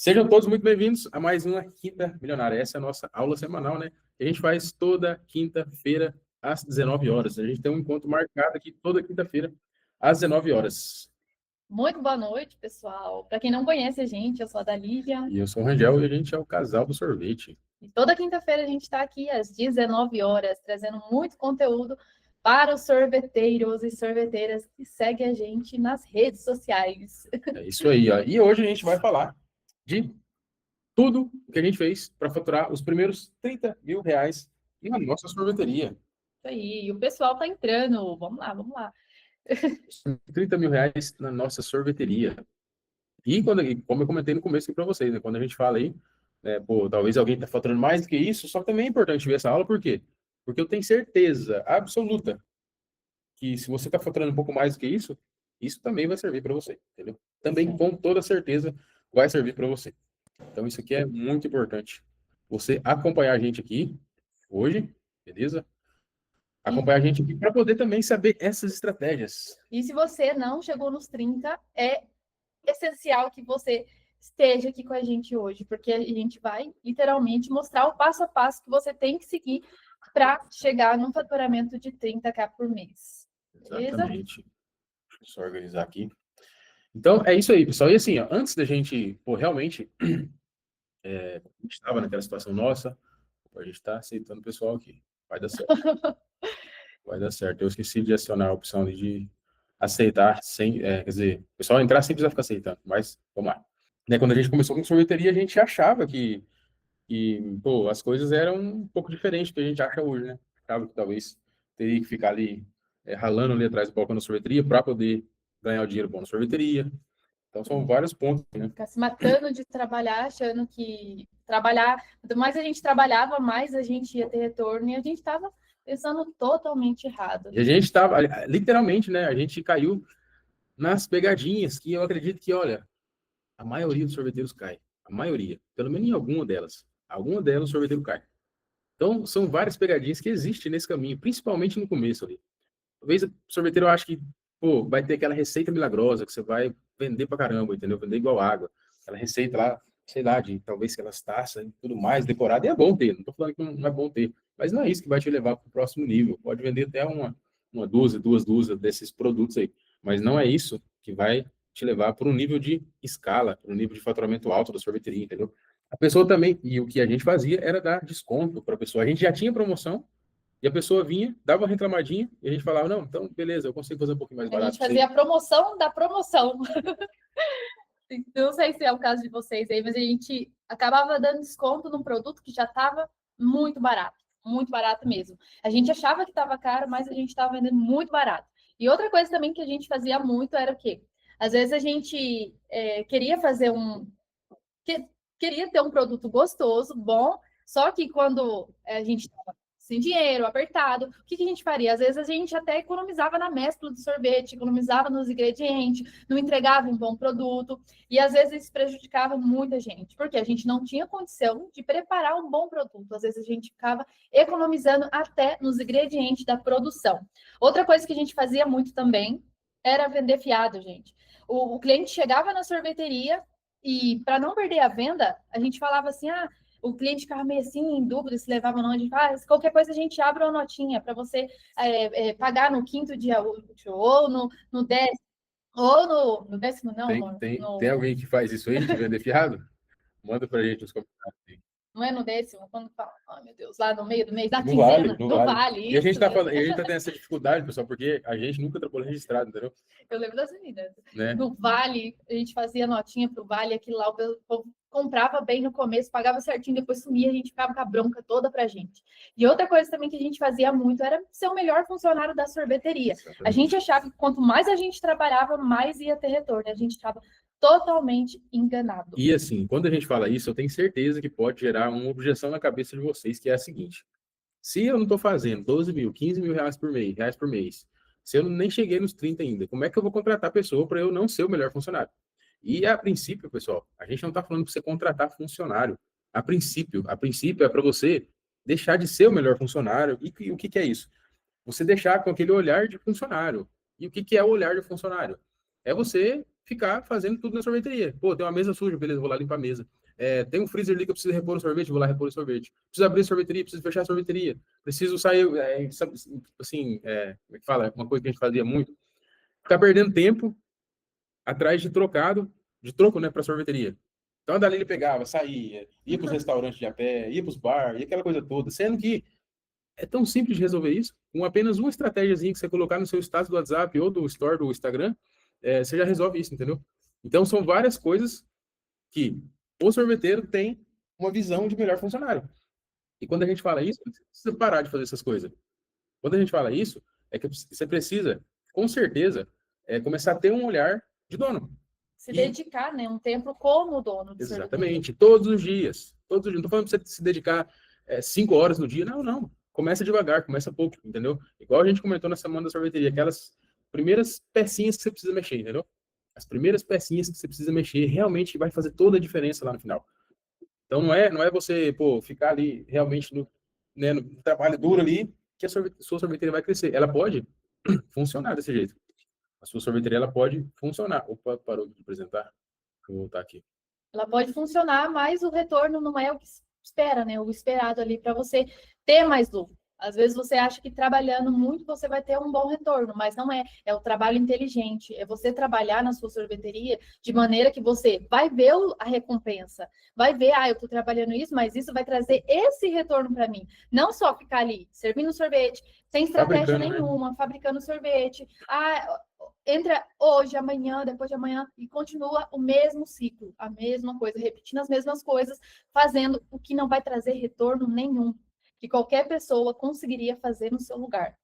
Sejam todos muito bem-vindos a mais uma Quinta Milionária. Essa é a nossa aula semanal, né? Que a gente faz toda quinta-feira às 19 horas. A gente tem um encontro marcado aqui toda quinta-feira às 19 horas. Muito boa noite, pessoal. Para quem não conhece a gente, eu sou a Dalívia. E eu sou o Rangel e a gente é o Casal do Sorvete. E toda quinta-feira a gente está aqui às 19 horas, trazendo muito conteúdo para os sorveteiros e sorveteiras que seguem a gente nas redes sociais. É isso aí, ó. E hoje a gente vai falar de tudo o que a gente fez para faturar os primeiros 30 mil reais na nossa sorveteria. Isso aí, e o pessoal tá entrando. Vamos lá, vamos lá. 30 mil reais na nossa sorveteria. E como eu comentei no começo aqui para vocês, né? Quando a gente fala aí, né, pô, talvez alguém está faturando mais do que isso, só que também é importante ver essa aula, por quê? Porque eu tenho certeza absoluta que se você está faturando um pouco mais do que isso também vai servir para você, entendeu? Também, com toda certeza, vai servir para você. Então, isso aqui é muito importante. Você acompanhar a gente aqui hoje, beleza? Acompanhar a gente aqui para poder também saber essas estratégias. E se você não chegou nos 30, é essencial que você esteja aqui com a gente hoje, porque a gente vai literalmente mostrar o passo a passo que você tem que seguir para chegar num faturamento de 30k por mês. Beleza? Exatamente. Deixa eu só organizar aqui. Então, é isso aí, pessoal. E assim, ó, antes da gente, realmente, a gente estava naquela situação nossa, a gente está aceitando o pessoal aqui. Vai dar certo. Vai dar certo. Eu esqueci de acionar a opção de aceitar sem, quer dizer, o pessoal entrar sem precisar ficar aceitando, mas vamos lá. Né, quando a gente começou com sorveteria, a gente achava que pô, as coisas eram um pouco diferentes do que a gente acha hoje, né? Achava que talvez teria que ficar ali ralando ali atrás do balcão da sorveteria para poder ganhar o dinheiro bom na sorveteria. Então, são vários pontos, né? Ficar se matando de trabalhar, achando que trabalhar, quanto mais a gente trabalhava, mais a gente ia ter retorno, e a gente estava pensando totalmente errado. E a gente estava, literalmente, né? A gente caiu nas pegadinhas que eu acredito que, olha, a maioria dos sorveteiros cai. A maioria. Pelo menos em alguma delas. Alguma delas o sorveteiro cai. Então, são várias pegadinhas que existem nesse caminho, principalmente no começo ali. Talvez o sorveteiro ache que, pô, vai ter aquela receita milagrosa que você vai vender pra caramba, entendeu? Vender igual água. Aquela receita lá, sei lá, de talvez aquelas taças e tudo mais, decorada. E é bom ter, não tô falando que não é bom ter. Mas não é isso que vai te levar para o próximo nível. Pode vender até uma dúzia, duas dúzias desses produtos aí. Mas não é isso que vai te levar para um nível de escala, para um nível de faturamento alto da sorveteria, entendeu? A pessoa também, e o que a gente fazia era dar desconto para a pessoa. A gente já tinha promoção, e a pessoa vinha, dava uma reclamadinha, e a gente falava, não, então, beleza, eu consigo fazer um pouquinho mais barato. A gente fazia a promoção da promoção. Não sei se é o caso de vocês aí, mas a gente acabava dando desconto num produto que já estava muito barato mesmo. A gente achava que estava caro, mas a gente estava vendendo muito barato. E outra coisa também que a gente fazia muito era o quê? Às vezes a gente queria fazer queria ter um produto gostoso, bom, só que quando a gente estava sem dinheiro, apertado, o que a gente faria? Às vezes a gente até economizava na mescla do sorvete, economizava nos ingredientes, não entregava um bom produto, e às vezes isso prejudicava muita gente, porque a gente não tinha condição de preparar um bom produto, às vezes a gente ficava economizando até nos ingredientes da produção. Outra coisa que a gente fazia muito também era vender fiado, gente. O cliente chegava na sorveteria, e para não perder a venda, a gente falava assim, o cliente ficava meio assim, em dúvida se levava ou não. A gente fala, qualquer coisa a gente abre uma notinha para você pagar no 5º dia útil, ou no 10º, ou no 10º não. Tem alguém que faz isso aí, de vender fiado? Manda para a gente nos comentários. Não é no 10º, quando fala, meu Deus, lá no meio do mês, da quinzena, não vale. Isso, e a gente tá tendo essa dificuldade, pessoal, porque a gente nunca trabalhou registrado, entendeu? Eu lembro das meninas. Né? No Vale, a gente fazia notinha pro Vale, aquilo lá, o povo comprava bem no começo, pagava certinho, depois sumia, a gente ficava com a bronca toda pra gente. E outra coisa também que a gente fazia muito era ser o melhor funcionário da sorveteria. Exatamente. A gente achava que quanto mais a gente trabalhava, mais ia ter retorno. A gente estava totalmente enganado. E assim, quando a gente fala isso, eu tenho certeza que pode gerar uma objeção na cabeça de vocês, que é a seguinte: se eu não estou fazendo 12 mil, 15 mil reais por mês, se eu nem cheguei nos 30 ainda, como é que eu vou contratar a pessoa para eu não ser o melhor funcionário? E a princípio, pessoal, a gente não está falando para você contratar funcionário. A princípio é para você deixar de ser o melhor funcionário. E o que é isso? Você deixar com aquele olhar de funcionário. E o que é o olhar de funcionário? É você ficar fazendo tudo na sorveteria. Pô, tem uma mesa suja, beleza, vou lá limpar a mesa. Tem um freezer ali que eu preciso repor o sorvete, vou lá repor o sorvete. Preciso abrir a sorveteria, preciso fechar a sorveteria. Preciso sair, assim, como é que fala? Uma coisa que a gente fazia muito, ficar perdendo tempo atrás de troco, né, para sorveteria. Então, dali ele pegava, saía, ia para os restaurantes de a pé, ia para os bar, ia aquela coisa toda, sendo que é tão simples de resolver isso, com apenas uma estratégiazinha que você colocar no seu status do WhatsApp ou do Store do Instagram, você já resolve isso, entendeu? Então, são várias coisas que o sorveteiro tem uma visão de melhor funcionário. E quando a gente fala isso, você precisa parar de fazer essas coisas. Quando a gente fala isso, é que você precisa, com certeza, começar a ter um olhar de dono. Se dedicar, né? Um tempo como dono do sorveteria. Exatamente, todos os dias. Todos os dias. Não estou falando para você se dedicar 5 horas no dia. Não, não. Começa devagar, começa pouco, entendeu? Igual a gente comentou na semana da sorveteria, aquelas primeiras pecinhas que você precisa mexer, entendeu? As primeiras pecinhas que você precisa mexer realmente vai fazer toda a diferença lá no final. Então não é você, pô, ficar ali realmente no trabalho duro ali que a sua sorveteria vai crescer. Ela pode funcionar desse jeito. A sua sorveteria ela pode funcionar. Opa, parou de apresentar. Vou voltar aqui. Ela pode funcionar, mas o retorno não é o que espera, né? O esperado ali para você ter mais lucro. Às vezes você acha que trabalhando muito você vai ter um bom retorno, mas não é. É o trabalho inteligente. É você trabalhar na sua sorveteria de maneira que você vai ver a recompensa. Vai ver, eu estou trabalhando isso, mas isso vai trazer esse retorno para mim. Não só ficar ali servindo sorvete, sem estratégia nenhuma, né? Fabricando sorvete. Entra hoje, amanhã, depois de amanhã, e continua o mesmo ciclo, a mesma coisa, repetindo as mesmas coisas, fazendo o que não vai trazer retorno nenhum, que qualquer pessoa conseguiria fazer no seu lugar.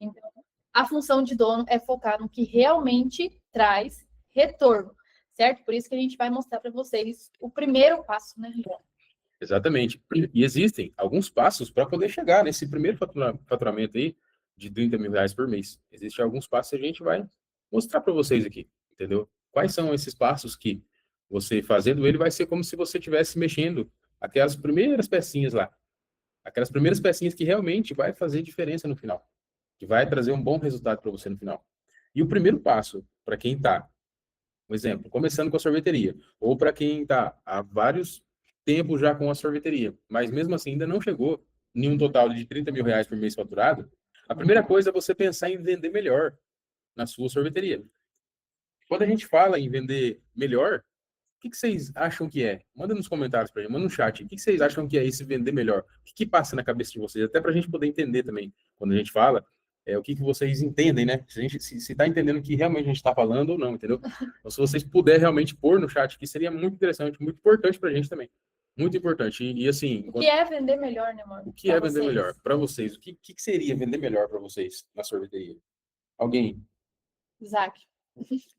Então, a função de dono é focar no que realmente traz retorno, certo? Por isso que a gente vai mostrar para vocês o primeiro passo, né, João? Exatamente. E existem alguns passos para poder chegar nesse primeiro faturamento aí de 30 mil reais por mês. Existem alguns passos que a gente vai mostrar para vocês aqui, entendeu? Quais são esses passos que você fazendo ele vai ser como se você estivesse mexendo aquelas primeiras pecinhas lá. Aquelas primeiras pecinhas que realmente vai fazer diferença no final. Que vai trazer um bom resultado para você no final. E o primeiro passo, para quem está, um exemplo, começando com a sorveteria, ou para quem está há vários tempos já com a sorveteria, mas mesmo assim ainda não chegou em um total de 30 mil reais por mês faturado, a primeira coisa é você pensar em vender melhor na sua sorveteria. Quando a gente fala em vender melhor, o que vocês acham que é? Manda nos comentários para gente, manda no chat. O que vocês acham que é esse vender melhor? O que passa na cabeça de vocês? Até para a gente poder entender também, quando a gente fala, o que vocês entendem, né? Se tá entendendo o que realmente a gente está falando ou não, entendeu? Então, se vocês puderem realmente pôr no chat, que seria muito interessante, muito importante para a gente também. Muito importante. E assim... O que é vender melhor, né, amor? O que é vender melhor para vocês? O que seria vender melhor para vocês na sorveteria? Alguém? Isaac.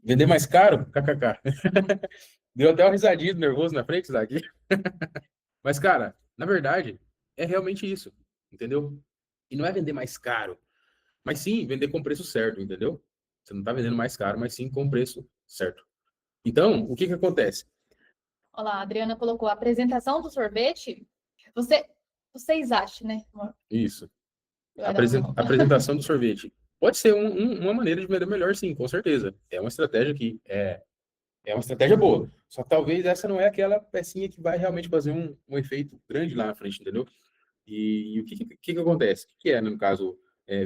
Vender mais caro? KKK. Deu até uma risadinha nervoso na frente, Isaac. Mas, cara, na verdade, é realmente isso, entendeu? E não é vender mais caro, mas sim vender com preço certo, entendeu? Você não está vendendo mais caro, mas sim com preço certo. Então, o que acontece? Olha lá, a Adriana colocou a apresentação do sorvete. Vocês acham, né, amor? Isso. Apresentação do sorvete. Pode ser uma maneira de vender melhor, sim, com certeza. É uma estratégia que é uma estratégia boa. Só que talvez essa não é aquela pecinha que vai realmente fazer um efeito grande lá na frente, entendeu? E o que acontece? O que é, no caso,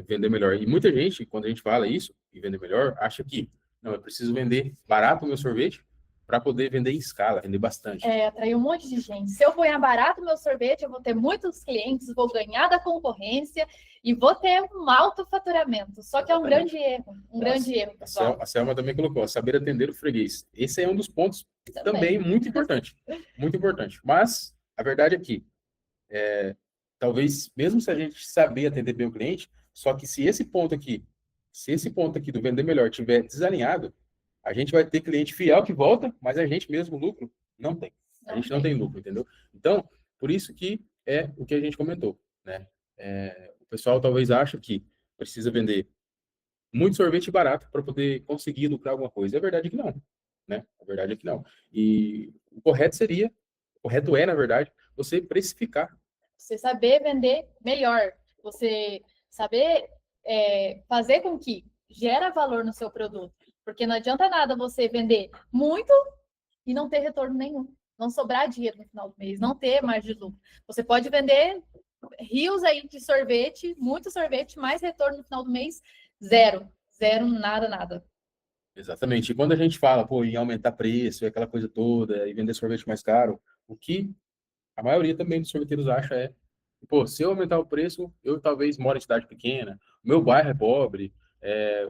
vender melhor? E muita gente, quando a gente fala isso, e vender melhor, acha que, não, eu preciso vender barato o meu sorvete para poder vender em escala, vender bastante. Atrair um monte de gente. Se eu ganhar barato o meu sorvete, eu vou ter muitos clientes, vou ganhar da concorrência e vou ter um alto faturamento. Só que é um grande erro. Grande erro, pessoal. A Selma também colocou, saber atender o freguês. Esse é um dos pontos também muito importante. Muito importante. Mas a verdade é que talvez, mesmo se a gente saber atender bem o cliente, só que se esse ponto aqui do vender melhor estiver desalinhado, a gente vai ter cliente fiel que volta, mas a gente mesmo, lucro, não tem. A gente não tem lucro, entendeu? Então, por isso que é o que a gente comentou, né? O pessoal talvez acha que precisa vender muito sorvete barato para poder conseguir lucrar alguma coisa. É verdade que não, né? A verdade é que não. E o correto é, na verdade, você precificar. Você saber vender melhor. Você saber fazer com que gera valor no seu produto. Porque não adianta nada você vender muito e não ter retorno nenhum. Não sobrar dinheiro no final do mês, não ter margem de lucro. Você pode vender rios aí de sorvete, muito sorvete, mais retorno no final do mês, zero. Zero, nada, nada. Exatamente. E quando a gente fala, pô, em aumentar preço, aquela coisa toda, e vender sorvete mais caro, o que a maioria também dos sorveteiros acha é, pô, se eu aumentar o preço, eu talvez moro em cidade pequena, meu bairro é pobre,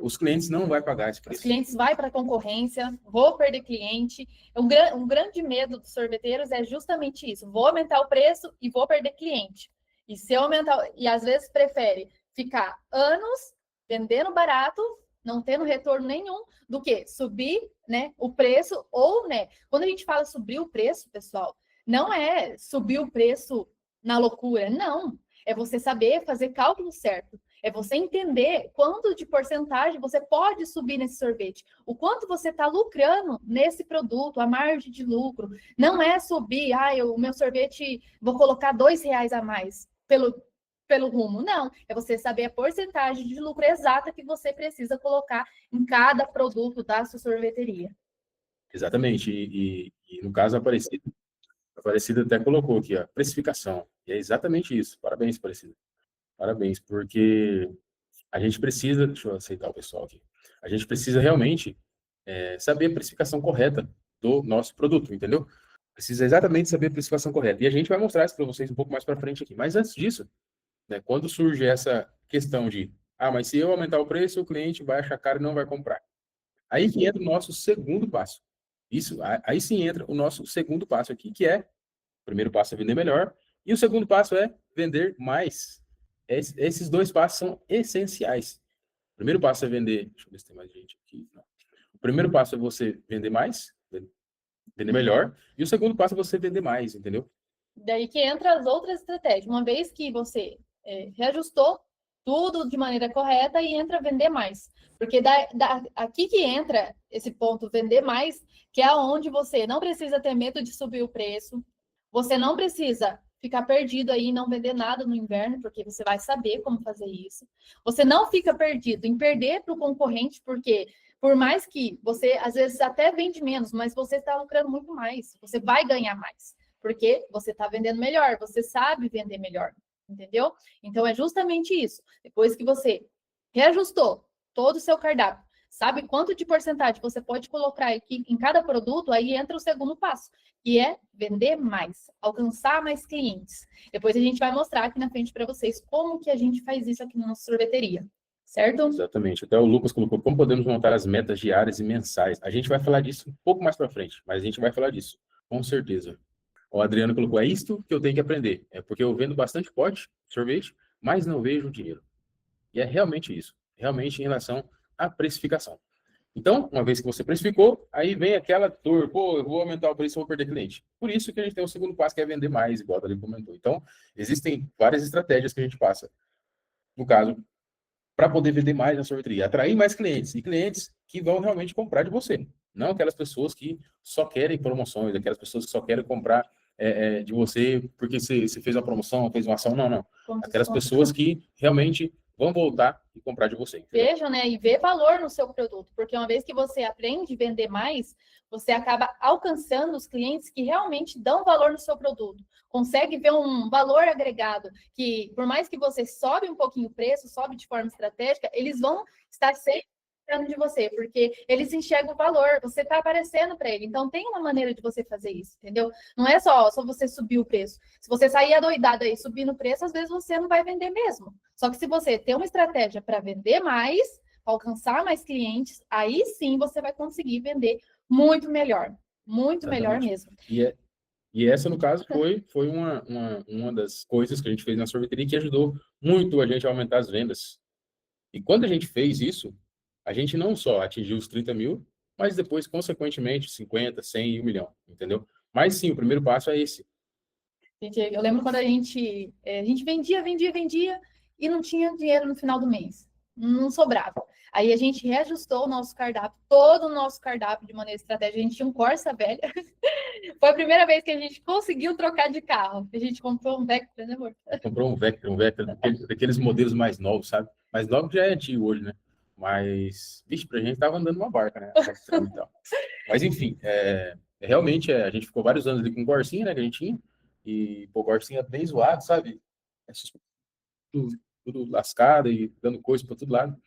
os clientes não vão pagar esse Os preço. clientes vão para a concorrência, vou perder cliente. Um grande medo dos sorveteiros é justamente isso. Vou aumentar o preço e vou perder cliente. E se eu aumentar, e às vezes prefere ficar anos vendendo barato, não tendo retorno nenhum, do que subir, né, o preço ou, né, quando a gente fala subir o preço, pessoal, não é subir o preço na loucura, não. É você saber fazer cálculo certo. É você entender quanto de porcentagem você pode subir nesse sorvete, o quanto você está lucrando nesse produto, a margem de lucro. Não é subir, o meu sorvete, vou colocar R$ 2 a mais pelo rumo. Não, é você saber a porcentagem de lucro exata que você precisa colocar em cada produto da sua sorveteria. Exatamente. E no caso, a Aparecida até colocou aqui, ó, precificação. E é exatamente isso. Parabéns, Aparecida. Parabéns, porque a gente precisa, deixa eu aceitar o pessoal aqui, a gente precisa realmente saber a precificação correta do nosso produto, entendeu? Precisa exatamente saber a precificação correta. E a gente vai mostrar isso para vocês um pouco mais para frente aqui. Mas antes disso, né, quando surge essa questão de, mas se eu aumentar o preço, o cliente vai achar caro e não vai comprar. Aí que entra o nosso segundo passo. Aí sim entra o nosso segundo passo aqui, que é, o primeiro passo é vender melhor, e o segundo passo é vender mais. Esses dois passos são essenciais. O primeiro passo é vender, deixa eu ver se tem mais gente aqui. Não. O primeiro passo é você vender mais, vender melhor, e o segundo passo é você vender mais, entendeu? Daí que entra as outras estratégias. Uma vez que você reajustou tudo de maneira correta e entra a vender mais. Porque aqui que entra esse ponto, vender mais, que é onde você não precisa ter medo de subir o preço, você não precisa ficar perdido aí e não vender nada no inverno, porque você vai saber como fazer isso. Você não fica perdido em perder para o concorrente, porque por mais que você, às vezes, até vende menos, mas você está lucrando muito mais, você vai ganhar mais, porque você está vendendo melhor, você sabe vender melhor, entendeu? Então, é justamente isso. Depois que você reajustou todo o seu cardápio, sabe quanto de porcentagem você pode colocar aqui em cada produto, aí entra o segundo passo, que é vender mais, alcançar mais clientes. Depois a gente vai mostrar aqui na frente para vocês como que a gente faz isso aqui na nossa sorveteria, certo? Exatamente. Até o Lucas colocou como podemos montar as metas diárias e mensais. A gente vai falar disso um pouco mais para frente, mas a gente vai falar disso, com certeza. O Adriano colocou, é isto que eu tenho que aprender. É porque eu vendo bastante pote, sorvete, mas não vejo dinheiro. E é realmente isso. Realmente em relação à precificação. Então, uma vez que você precificou, aí vem aquela dor, pô, eu vou aumentar o preço, eu vou perder cliente. Por isso que a gente tem o segundo passo, que é vender mais, igual a Dali comentou. Então, existem várias estratégias que a gente passa, no caso, para poder vender mais na sorveteria, atrair mais clientes, e clientes que vão realmente comprar de você. Não aquelas pessoas que só querem promoções, aquelas pessoas que só querem comprar de você porque você fez uma promoção, fez uma ação. Não, não. Aquelas pessoas que realmente vão voltar e comprar de você. Entendeu? Vejam, né? E ver valor no seu produto, porque uma vez que você aprende a vender mais, você acaba alcançando os clientes que realmente dão valor no seu produto. Consegue ver um valor agregado, que por mais que você sobe um pouquinho o preço, sobe de forma estratégica, eles vão estar sempre de você, porque eles enxergam o valor, você está aparecendo para ele. Então, tem uma maneira de você fazer isso, entendeu? Não é só você subir o preço. Se você sair adoidado aí subindo o preço, às vezes você não vai vender mesmo. Só que se você tem uma estratégia para vender mais, alcançar mais clientes, aí sim você vai conseguir vender muito melhor. Muito melhor mesmo. E essa, no caso, foi uma das coisas que a gente fez na sorveteria que ajudou muito a gente a aumentar as vendas. E quando a gente fez isso, a gente não só atingiu os 30 mil, mas depois, consequentemente, 50, 100 e 1 milhão, entendeu? Mas sim, o primeiro passo é esse. Eu lembro quando a gente vendia e não tinha dinheiro no final do mês. Não sobrava. Aí a gente reajustou o nosso cardápio, todo o nosso cardápio de maneira estratégica. A gente tinha um Corsa velho. Foi a primeira vez que a gente conseguiu trocar de carro. A gente comprou um Vectra, né, amor? Comprou um Vectra daqueles modelos mais novos, sabe? Mais novo já é antigo hoje, né? Mas, vixe, pra gente tava andando uma barca, né? E tal. Mas, enfim, realmente a gente ficou vários anos ali com o Gorsinha, né, que a gente tinha. E, pô, o Gorsinha bem zoado, sabe? Tudo lascado e dando coisa pra todo lado.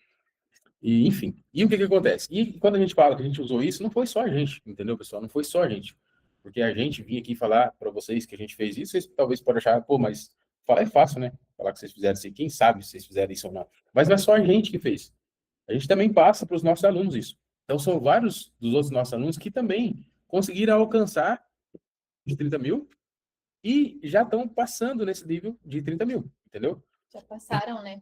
E, enfim, e o que que acontece? E quando a gente fala que a gente usou isso, não foi só a gente, entendeu, pessoal? Não foi só a gente. Porque a gente vinha aqui falar para vocês que a gente fez isso, vocês talvez podem achar, pô, mas falar é fácil, né? Falar que vocês fizeram isso, quem sabe se vocês fizeram isso ou não. Mas não é só a gente que fez. A gente também passa para os nossos alunos isso. Então, são vários dos outros nossos alunos que também conseguiram alcançar de 30 mil e já estão passando nesse nível de 30 mil, entendeu? Já passaram, né?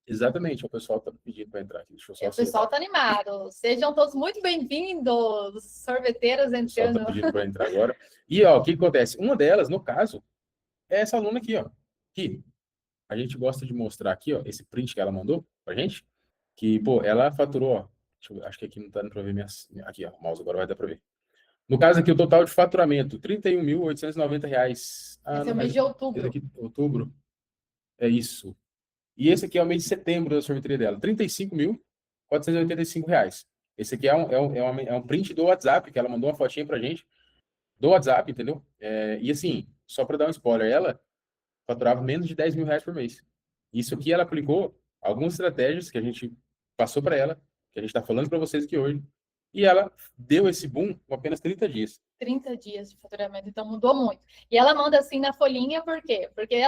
Exatamente, o pessoal está pedindo para entrar aqui. Deixa eu só O pessoal aceitar. está animado. Sejam todos muito bem-vindos, sorveteiros O pessoal está entrando. pedindo para entrar agora. E, ó, o que acontece? Uma delas, no caso, é essa aluna aqui, ó. Que a gente gosta de mostrar aqui, ó, esse print que ela mandou pra gente, que, pô, ela faturou, ó. Acho que aqui não tá dando para ver aqui, ó, o mouse agora vai dar para ver. No caso aqui, o total de faturamento, R$ 31.890. Ah, Esse é não, o mês mas de esse outubro. aqui, outubro, é isso. E esse aqui é o mês de setembro da sorveteria dela, R$ 35.485. Esse aqui é um print do WhatsApp, que ela mandou uma fotinha pra gente, do WhatsApp, entendeu? E assim, só para dar um spoiler, ela faturava menos de R$ 10.000 por mês. Isso aqui ela aplicou algumas estratégias que a gente passou para ela, que a gente está falando para vocês aqui hoje, e ela deu esse boom com apenas 30 dias. 30 dias de faturamento, então mudou muito. E ela manda assim na folhinha, por quê? Porque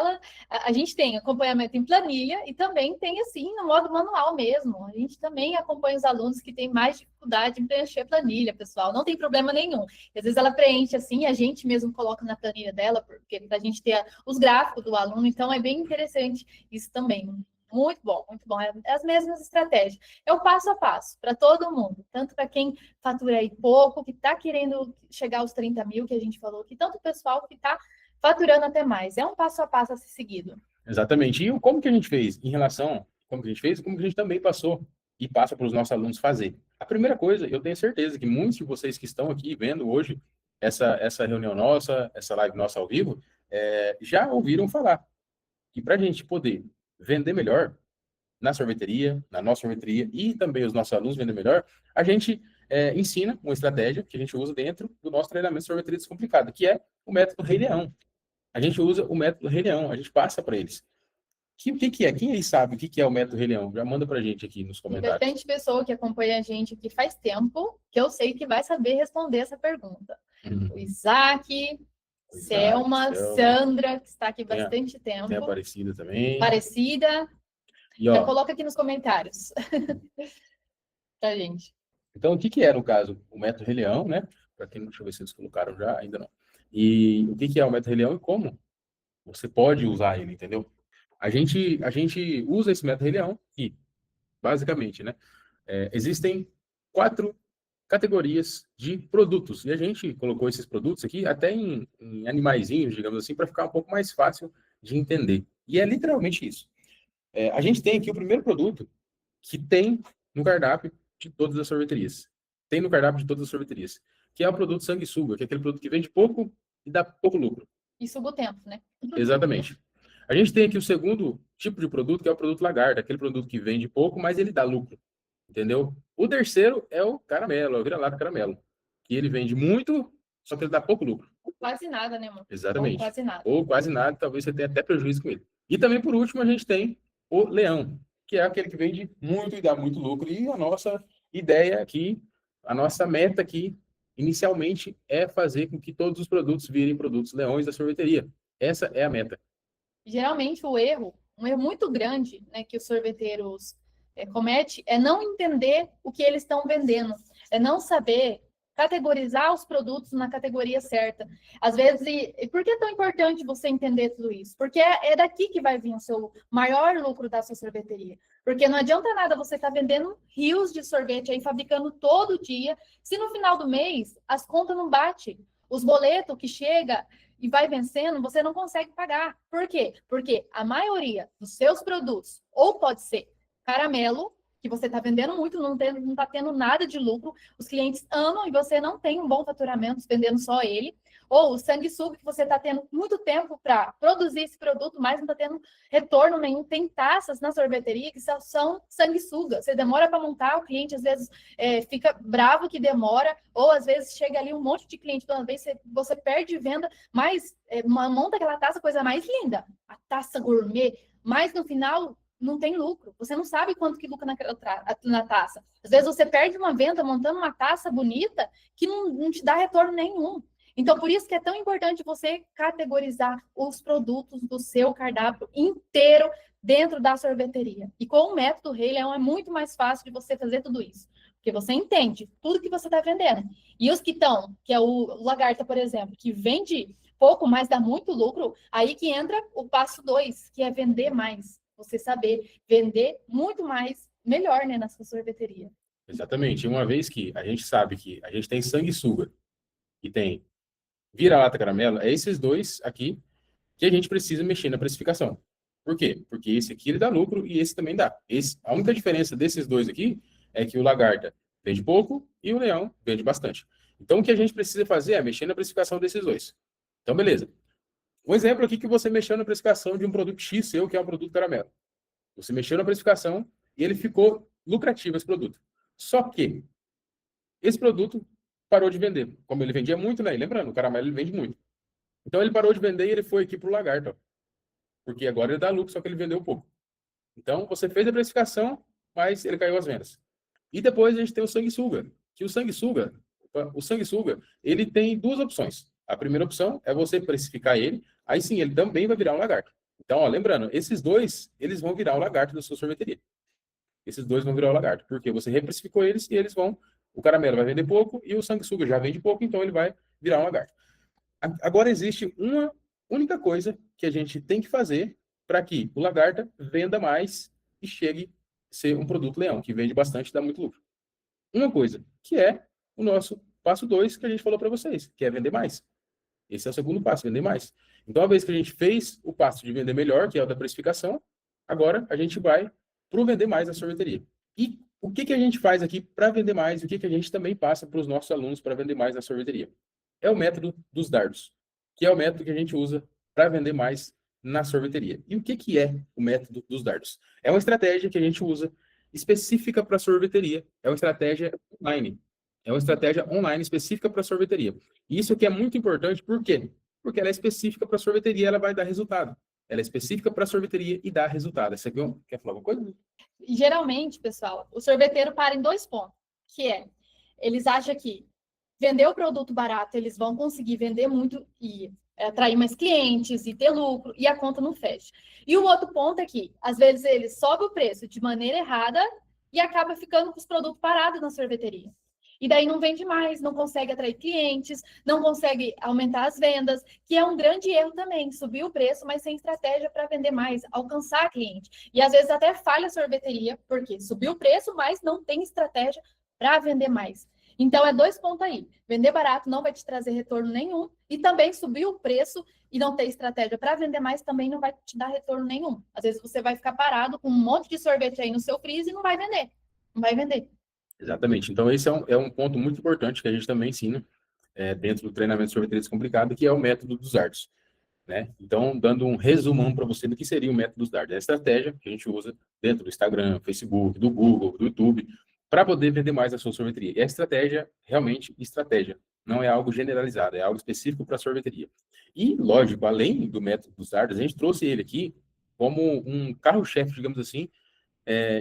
a gente tem acompanhamento em planilha e também tem assim no modo manual mesmo. A gente também acompanha os alunos que têm mais dificuldade em preencher planilha, pessoal. Não tem problema nenhum. Às vezes ela preenche assim, a gente mesmo coloca na planilha dela, porque para a gente ter os gráficos do aluno, então é bem interessante isso também. Muito bom, muito bom. É as mesmas estratégias. É o passo a passo para todo mundo, tanto para quem fatura aí pouco, que está querendo chegar aos 30 mil, que a gente falou, que tanto o pessoal que está faturando até mais. É um passo a passo a ser seguido. Exatamente. E como que a gente fez em relação, como que a gente fez, como que a gente também passou e passa para os nossos alunos fazer. A primeira coisa, eu tenho certeza que muitos de vocês que estão aqui vendo hoje essa reunião nossa, essa live nossa ao vivo, já ouviram falar que para a gente poder vender melhor na sorveteria, na nossa sorveteria e também os nossos alunos vender melhor, a gente ensina uma estratégia que a gente usa dentro do nosso treinamento de sorveteria descomplicada, que é o método Rei Leão. A gente usa o método Rei Leão, a gente passa para eles. O que é? Quem aí sabe o que é o método Rei Leão? Já manda para a gente aqui nos Tem comentários. bastante pessoa que acompanha a gente aqui faz tempo, que eu sei que vai saber responder essa pergunta. O Isaac, Selma, Sandra, que está aqui bastante tempo. Tem a Aparecida também. Aparecida. E, ó, já coloca aqui nos comentários. Pra gente. Então, o que é, no caso, o método Rei Leão, né? Para quem não, deixa eu ver se eles colocaram já, ainda não. E o que é o método Rei Leão e como você pode usar ele, entendeu? A gente usa esse método Rei Leão e, basicamente, né? Existem 4 categorias de produtos. E a gente colocou esses produtos aqui até em animaizinhos, digamos assim, para ficar um pouco mais fácil de entender. E é literalmente isso. A gente tem aqui o primeiro produto que tem no cardápio de todas as sorveterias. Tem no cardápio de todas as sorveterias. Que é o produto sanguessuga, que é aquele produto que vende pouco e dá pouco lucro. E suga o tempo, né? Exatamente. A gente tem aqui o segundo tipo de produto, que é o produto lagarto, aquele produto que vende pouco, mas ele dá lucro. Entendeu? O terceiro é o caramelo, é o vira-lata caramelo. Que ele vende muito, só que ele dá pouco lucro. Quase nada, né, amor? Exatamente. Ou quase nada. Ou quase nada, talvez você tenha até prejuízo com ele. E também, por último, a gente tem o leão, que é aquele que vende muito e dá muito lucro. E a nossa ideia aqui, a nossa meta aqui, inicialmente, é fazer com que todos os produtos virem produtos leões da sorveteria. Essa é a meta. Geralmente, um erro muito grande, né, que os sorveteiros comete é não entender o que eles estão vendendo, é não saber categorizar os produtos na categoria certa. Às vezes, e por que é tão importante você entender tudo isso? Porque é daqui que vai vir o seu maior lucro da sua sorveteria. Porque não adianta nada você estar vendendo rios de sorvete aí, fabricando todo dia, se no final do mês as contas não batem. Os boletos que chega e vai vencendo, você não consegue pagar. Por quê? Porque a maioria dos seus produtos, ou pode ser caramelo, que você está vendendo muito, não está tendo nada de lucro, os clientes amam e você não tem um bom faturamento vendendo só ele, Ou o sanguessuga que você está tendo muito tempo para produzir esse produto, mas não está tendo retorno nenhum. Tem taças na sorveteria que são sanguessuga. Você demora para montar, o cliente às vezes fica bravo que demora, ou às vezes chega ali um monte de cliente de uma vez, você perde venda, mas monta aquela taça, coisa mais linda, a taça gourmet, mas no final não tem lucro. Você não sabe quanto que lucra na taça. Às vezes você perde uma venda montando uma taça bonita que não te dá retorno nenhum. Então, por isso que é tão importante você categorizar os produtos do seu cardápio inteiro dentro da sorveteria. E com o método Rei Leão é muito mais fácil de você fazer tudo isso. Porque você entende tudo que você está vendendo. E os que estão, que é o Lagarta, por exemplo, que vende pouco, mas dá muito lucro, aí que entra o passo 2, que é vender mais. Você saber vender muito mais, melhor, né, na sua sorveteria. Exatamente. E uma vez que a gente sabe que a gente tem sanguessuga e tem vira-lata caramelo, é esses dois aqui que a gente precisa mexer na precificação. Por quê? Porque esse aqui ele dá lucro e esse também dá. A única diferença desses dois aqui é que o Lagarta vende pouco e o Leão vende bastante. Então, o que a gente precisa fazer é mexer na precificação desses dois. Então, beleza. Um exemplo aqui que você mexeu na precificação de um produto X seu, que é um produto caramelo. Você mexeu na precificação e ele ficou lucrativo, esse produto. Só que esse produto parou de vender. Como ele vendia muito, né? E lembrando, o caramelo ele vende muito. Então, ele parou de vender e ele foi aqui para o Lagarto. Ó. Porque agora ele dá lucro, só que ele vendeu pouco. Então, você fez a precificação, mas ele caiu as vendas. E depois a gente tem o sanguessuga. Que o sanguessuga, ele tem duas opções. A primeira opção é você precificar ele, aí sim, ele também vai virar um lagarto. Então, ó, lembrando, esses dois, eles vão virar o lagarto da sua sorveteria. Esses dois vão virar o lagarto, porque você reprecificou eles e eles vão... O caramelo vai vender pouco e o sanguessuga já vende pouco, então ele vai virar um lagarto. Agora existe uma única coisa que a gente tem que fazer para que o Lagarta venda mais e chegue a ser um produto leão, que vende bastante e dá muito lucro. Uma coisa, que é o nosso passo 2 que a gente falou para vocês, que é vender mais. Esse é o segundo passo, vender mais. Então, uma vez que a gente fez o passo de vender melhor, que é o da precificação, agora a gente vai para o vender mais na sorveteria. E o que a gente faz aqui para vender mais e o que a gente também passa para os nossos alunos para vender mais na sorveteria? É o método dos dardos, que é o método que a gente usa para vender mais na sorveteria. E o que é o método dos dardos? É uma estratégia que a gente usa específica para sorveteria. É uma estratégia online. É uma estratégia online específica para sorveteria. E isso aqui é muito importante, por quê? Porque ela é específica para sorveteria, ela vai dar resultado. Ela é específica para sorveteria e dá resultado. Essa aqui, quer falar alguma coisa? Geralmente, pessoal, o sorveteiro para em 2 pontos, que é, eles acham que vender o produto barato, eles vão conseguir vender muito e atrair mais clientes e ter lucro, e a conta não fecha. E o outro ponto é que, às vezes, eles sobem o preço de maneira errada e acaba ficando com os produtos parados na sorveteria. E daí não vende mais, não consegue atrair clientes, não consegue aumentar as vendas, que é um grande erro também, subir o preço, mas sem estratégia para vender mais, alcançar cliente. E às vezes até falha a sorveteria, porque subiu o preço, mas não tem estratégia para vender mais. Então, é 2 pontos aí. Vender barato não vai te trazer retorno nenhum. E também subir o preço e não ter estratégia para vender mais também não vai te dar retorno nenhum. Às vezes você vai ficar parado com um monte de sorvete aí no seu freezer e não vai vender. Não vai vender. Exatamente. Então, esse é um ponto muito importante que a gente também ensina dentro do treinamento de sorveteria descomplicado, que é o método dos dardos. Né? Então, dando um resumão para você do que seria o método dos dardos. É a estratégia que a gente usa dentro do Instagram, Facebook, do Google, do YouTube, para poder vender mais a sua sorveteria. E a estratégia, realmente, estratégia. Não é algo generalizado, é algo específico para a sorveteria. E, lógico, além do método dos dardos, a gente trouxe ele aqui como um carro-chefe, digamos assim,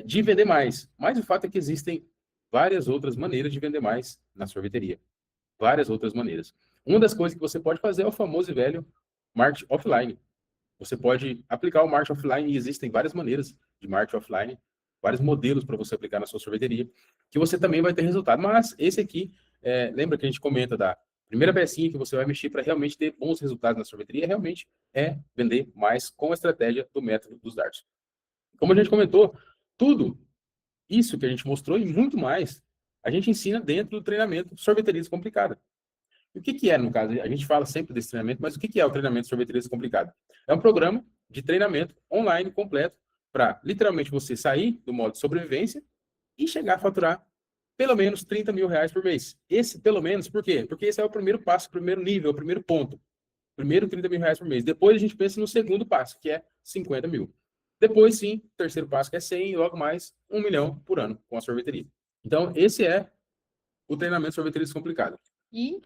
de vender mais. Mas o fato é que existem várias outras maneiras de vender mais na sorveteria. Várias outras maneiras. Uma das coisas que você pode fazer é o famoso e velho marketing offline. Você pode aplicar o marketing offline e existem várias maneiras de marketing offline, vários modelos para você aplicar na sua sorveteria, que você também vai ter resultado. Mas esse aqui, lembra que a gente comenta da primeira pecinha que você vai mexer para realmente ter bons resultados na sorveteria, realmente é vender mais com a estratégia do método dos dardos. Como a gente comentou, tudo isso que a gente mostrou e muito mais, a gente ensina dentro do treinamento Sorveteria Descomplicada. E o que é, no caso? A gente fala sempre desse treinamento, mas o que é o treinamento Sorveteria Descomplicada? É um programa de treinamento online completo para, literalmente, você sair do modo de sobrevivência e chegar a faturar pelo menos 30 mil reais por mês. Esse, pelo menos, por quê? Porque esse é o primeiro passo, o primeiro nível, o primeiro ponto. Primeiro 30 mil reais por mês. Depois a gente pensa no segundo passo, que é 50 mil. Depois, sim, o terceiro passo, que é 100, e logo mais 1 milhão por ano com a sorveteria. Então, esse é o treinamento de sorveteria descomplicado. E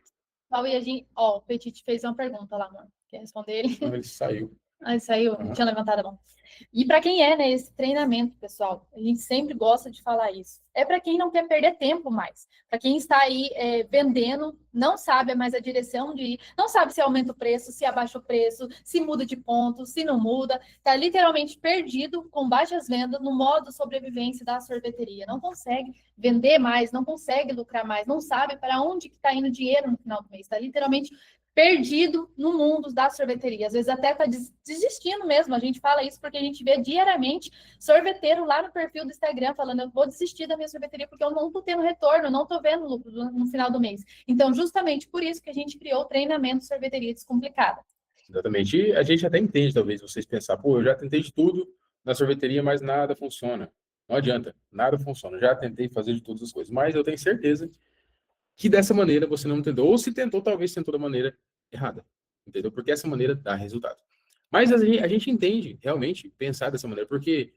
a gente, o Petit fez uma pergunta lá, mano. Quer responder ele? Então, ele saiu. Ah, ele saiu? Não tinha levantado a mão. E para quem é, né, esse treinamento, pessoal, a gente sempre gosta de falar isso. É para quem não quer perder tempo mais. Para quem está aí vendendo, não sabe mais a direção de ir, não sabe se aumenta o preço, se abaixa o preço, se muda de ponto, se não muda. Está literalmente perdido com baixas vendas no modo sobrevivência da sorveteria. Não consegue vender mais, não consegue lucrar mais, não sabe para onde que está indo o dinheiro no final do mês. Está literalmente perdido no mundo da sorveteria. Às vezes até está desistindo mesmo. A gente fala isso porque a gente vê diariamente sorveteiro lá no perfil do Instagram falando: eu vou desistir da minha sorveteria porque eu não estou tendo retorno, eu não estou vendo lucro no final do mês. Então, justamente por isso que a gente criou o treinamento Sorveteria Descomplicada. Exatamente. E a gente até entende, talvez, vocês pensar, pô, eu já tentei de tudo na sorveteria, mas nada funciona. Não adianta, nada funciona. Já tentei fazer de todas as coisas, mas eu tenho certeza que dessa maneira você não tentou, ou se tentou, talvez tentou da maneira errada, entendeu? Porque essa maneira dá resultado. Mas a gente entende, realmente, pensar dessa maneira, porque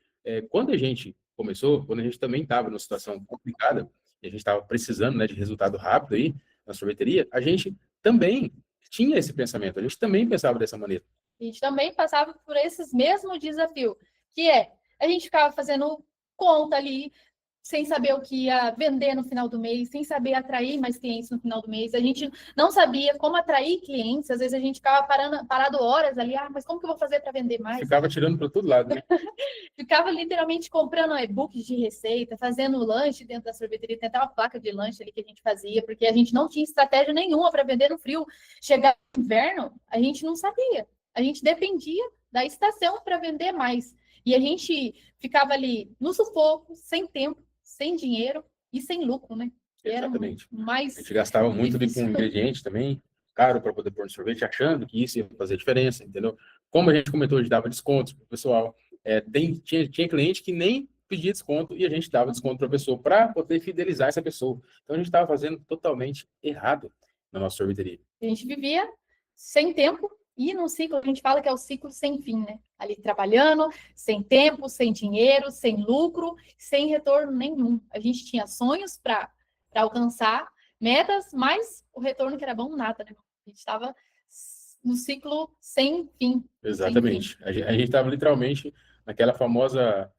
quando a gente começou, quando a gente também estava numa situação complicada, e a gente estava precisando, né, de resultado rápido aí, na sorveteria, a gente também tinha esse pensamento, a gente também pensava dessa maneira. A gente também passava por esses mesmos desafios, que a gente ficava fazendo conta ali, sem saber o que ia vender no final do mês, sem saber atrair mais clientes no final do mês. A gente não sabia como atrair clientes, às vezes a gente ficava parado horas ali, mas como que eu vou fazer para vender mais? Ficava tirando para todo lado, né? Ficava literalmente comprando e-books de receita, fazendo lanche dentro da sorveteria, tem até uma placa de lanche ali que a gente fazia, porque a gente não tinha estratégia nenhuma para vender no frio. Chegar no inverno, a gente não sabia. A gente dependia da estação para vender mais. E a gente ficava ali no sufoco, sem tempo, sem dinheiro e sem lucro, né? Exatamente. Mais a gente gastava muito ali com difícil. ingrediente também, caro para poder pôr no sorvete, achando que isso ia fazer diferença, entendeu? Como a gente comentou, a gente dava descontos para o pessoal. Tinha cliente que nem pedia desconto e a gente dava desconto para a pessoa para poder fidelizar essa pessoa. Então a gente estava fazendo totalmente errado na nossa sorveteria. A gente vivia sem tempo e num ciclo, a gente fala que é o ciclo sem fim, né? Ali trabalhando, sem tempo, sem dinheiro, sem lucro, sem retorno nenhum. A gente tinha sonhos para alcançar, metas, mas o retorno que era bom, nada, né? A gente estava no ciclo sem fim. Exatamente. Sem fim. A gente estava literalmente naquela famosa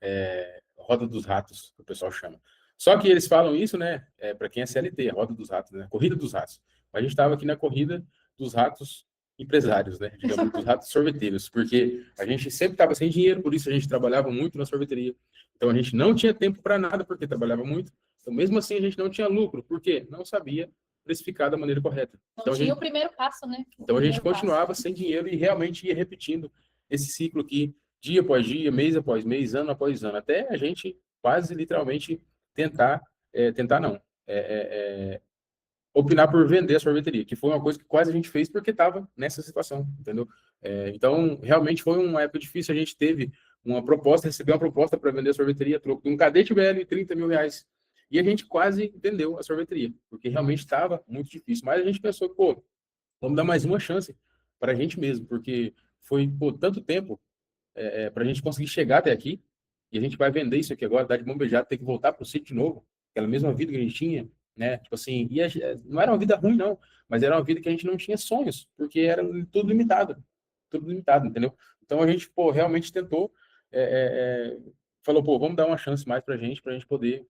roda dos ratos, que o pessoal chama. Só que eles falam isso, né? Para quem é CLT, roda dos ratos, né? Corrida dos ratos. Mas a gente estava aqui na corrida dos ratos empresários, né? Digamos, dos ratos sorveteiros, porque a gente sempre estava sem dinheiro, por isso a gente trabalhava muito na sorveteria. Então a gente não tinha tempo para nada, porque trabalhava muito. Então, mesmo assim, a gente não tinha lucro, porque não sabia precificar da maneira correta. Não então, tinha o primeiro passo, né? Então a gente continuava sem dinheiro e realmente ia repetindo esse ciclo aqui, dia após dia, mês após mês, ano após ano, até a gente quase literalmente opinar por vender a sorveteria, que foi uma coisa que quase a gente fez porque estava nessa situação, entendeu? Então, realmente foi uma época difícil, a gente teve recebeu uma proposta para vender a sorveteria, troco de um cadete velho e 30 mil reais. E a gente quase vendeu a sorveteria, porque realmente estava muito difícil. Mas a gente pensou, pô, vamos dar mais uma chance para a gente mesmo, porque foi tanto tempo para a gente conseguir chegar até aqui, e a gente vai vender isso aqui agora, dar de mão beijada, ter que voltar para o sítio de novo, aquela mesma vida que a gente tinha, né? Tipo assim, não era uma vida ruim, não, mas era uma vida que a gente não tinha sonhos, porque era tudo limitado, entendeu? Então a gente, realmente tentou, falou, vamos dar uma chance mais para a gente poder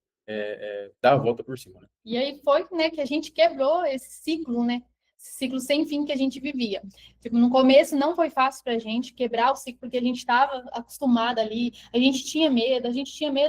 dar a volta por cima, né? E aí foi, né, que a gente quebrou esse ciclo, né? Esse ciclo sem fim que a gente vivia. Tipo, no começo não foi fácil para a gente quebrar o ciclo, porque a gente estava acostumada ali, a gente tinha medo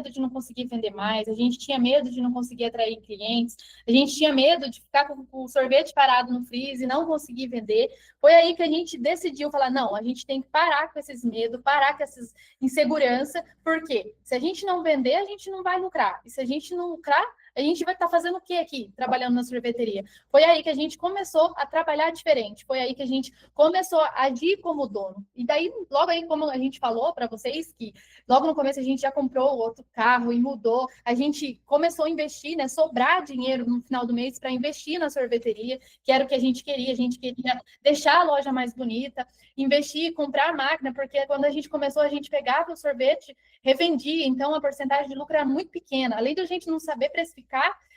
de não conseguir vender mais, a gente tinha medo de não conseguir atrair clientes, a gente tinha medo de ficar com o sorvete parado no freezer e não conseguir vender. Foi aí que a gente decidiu falar, não, a gente tem que parar com esses medos, parar com essas inseguranças, porque se a gente não vender, a gente não vai lucrar. E se a gente não lucrar, A gente vai estar fazendo o que aqui, trabalhando na sorveteria? Foi aí que a gente começou a trabalhar diferente, foi aí que a gente começou a agir como dono. E daí, logo aí, como a gente falou para vocês, que logo no começo a gente já comprou outro carro e mudou, a gente começou a investir, né, sobrar dinheiro no final do mês para investir na sorveteria, que era o que a gente queria deixar a loja mais bonita, investir, comprar máquina, porque quando a gente começou, a gente pegava o sorvete, revendia, então a porcentagem de lucro era muito pequena. Além da gente não saber precificar,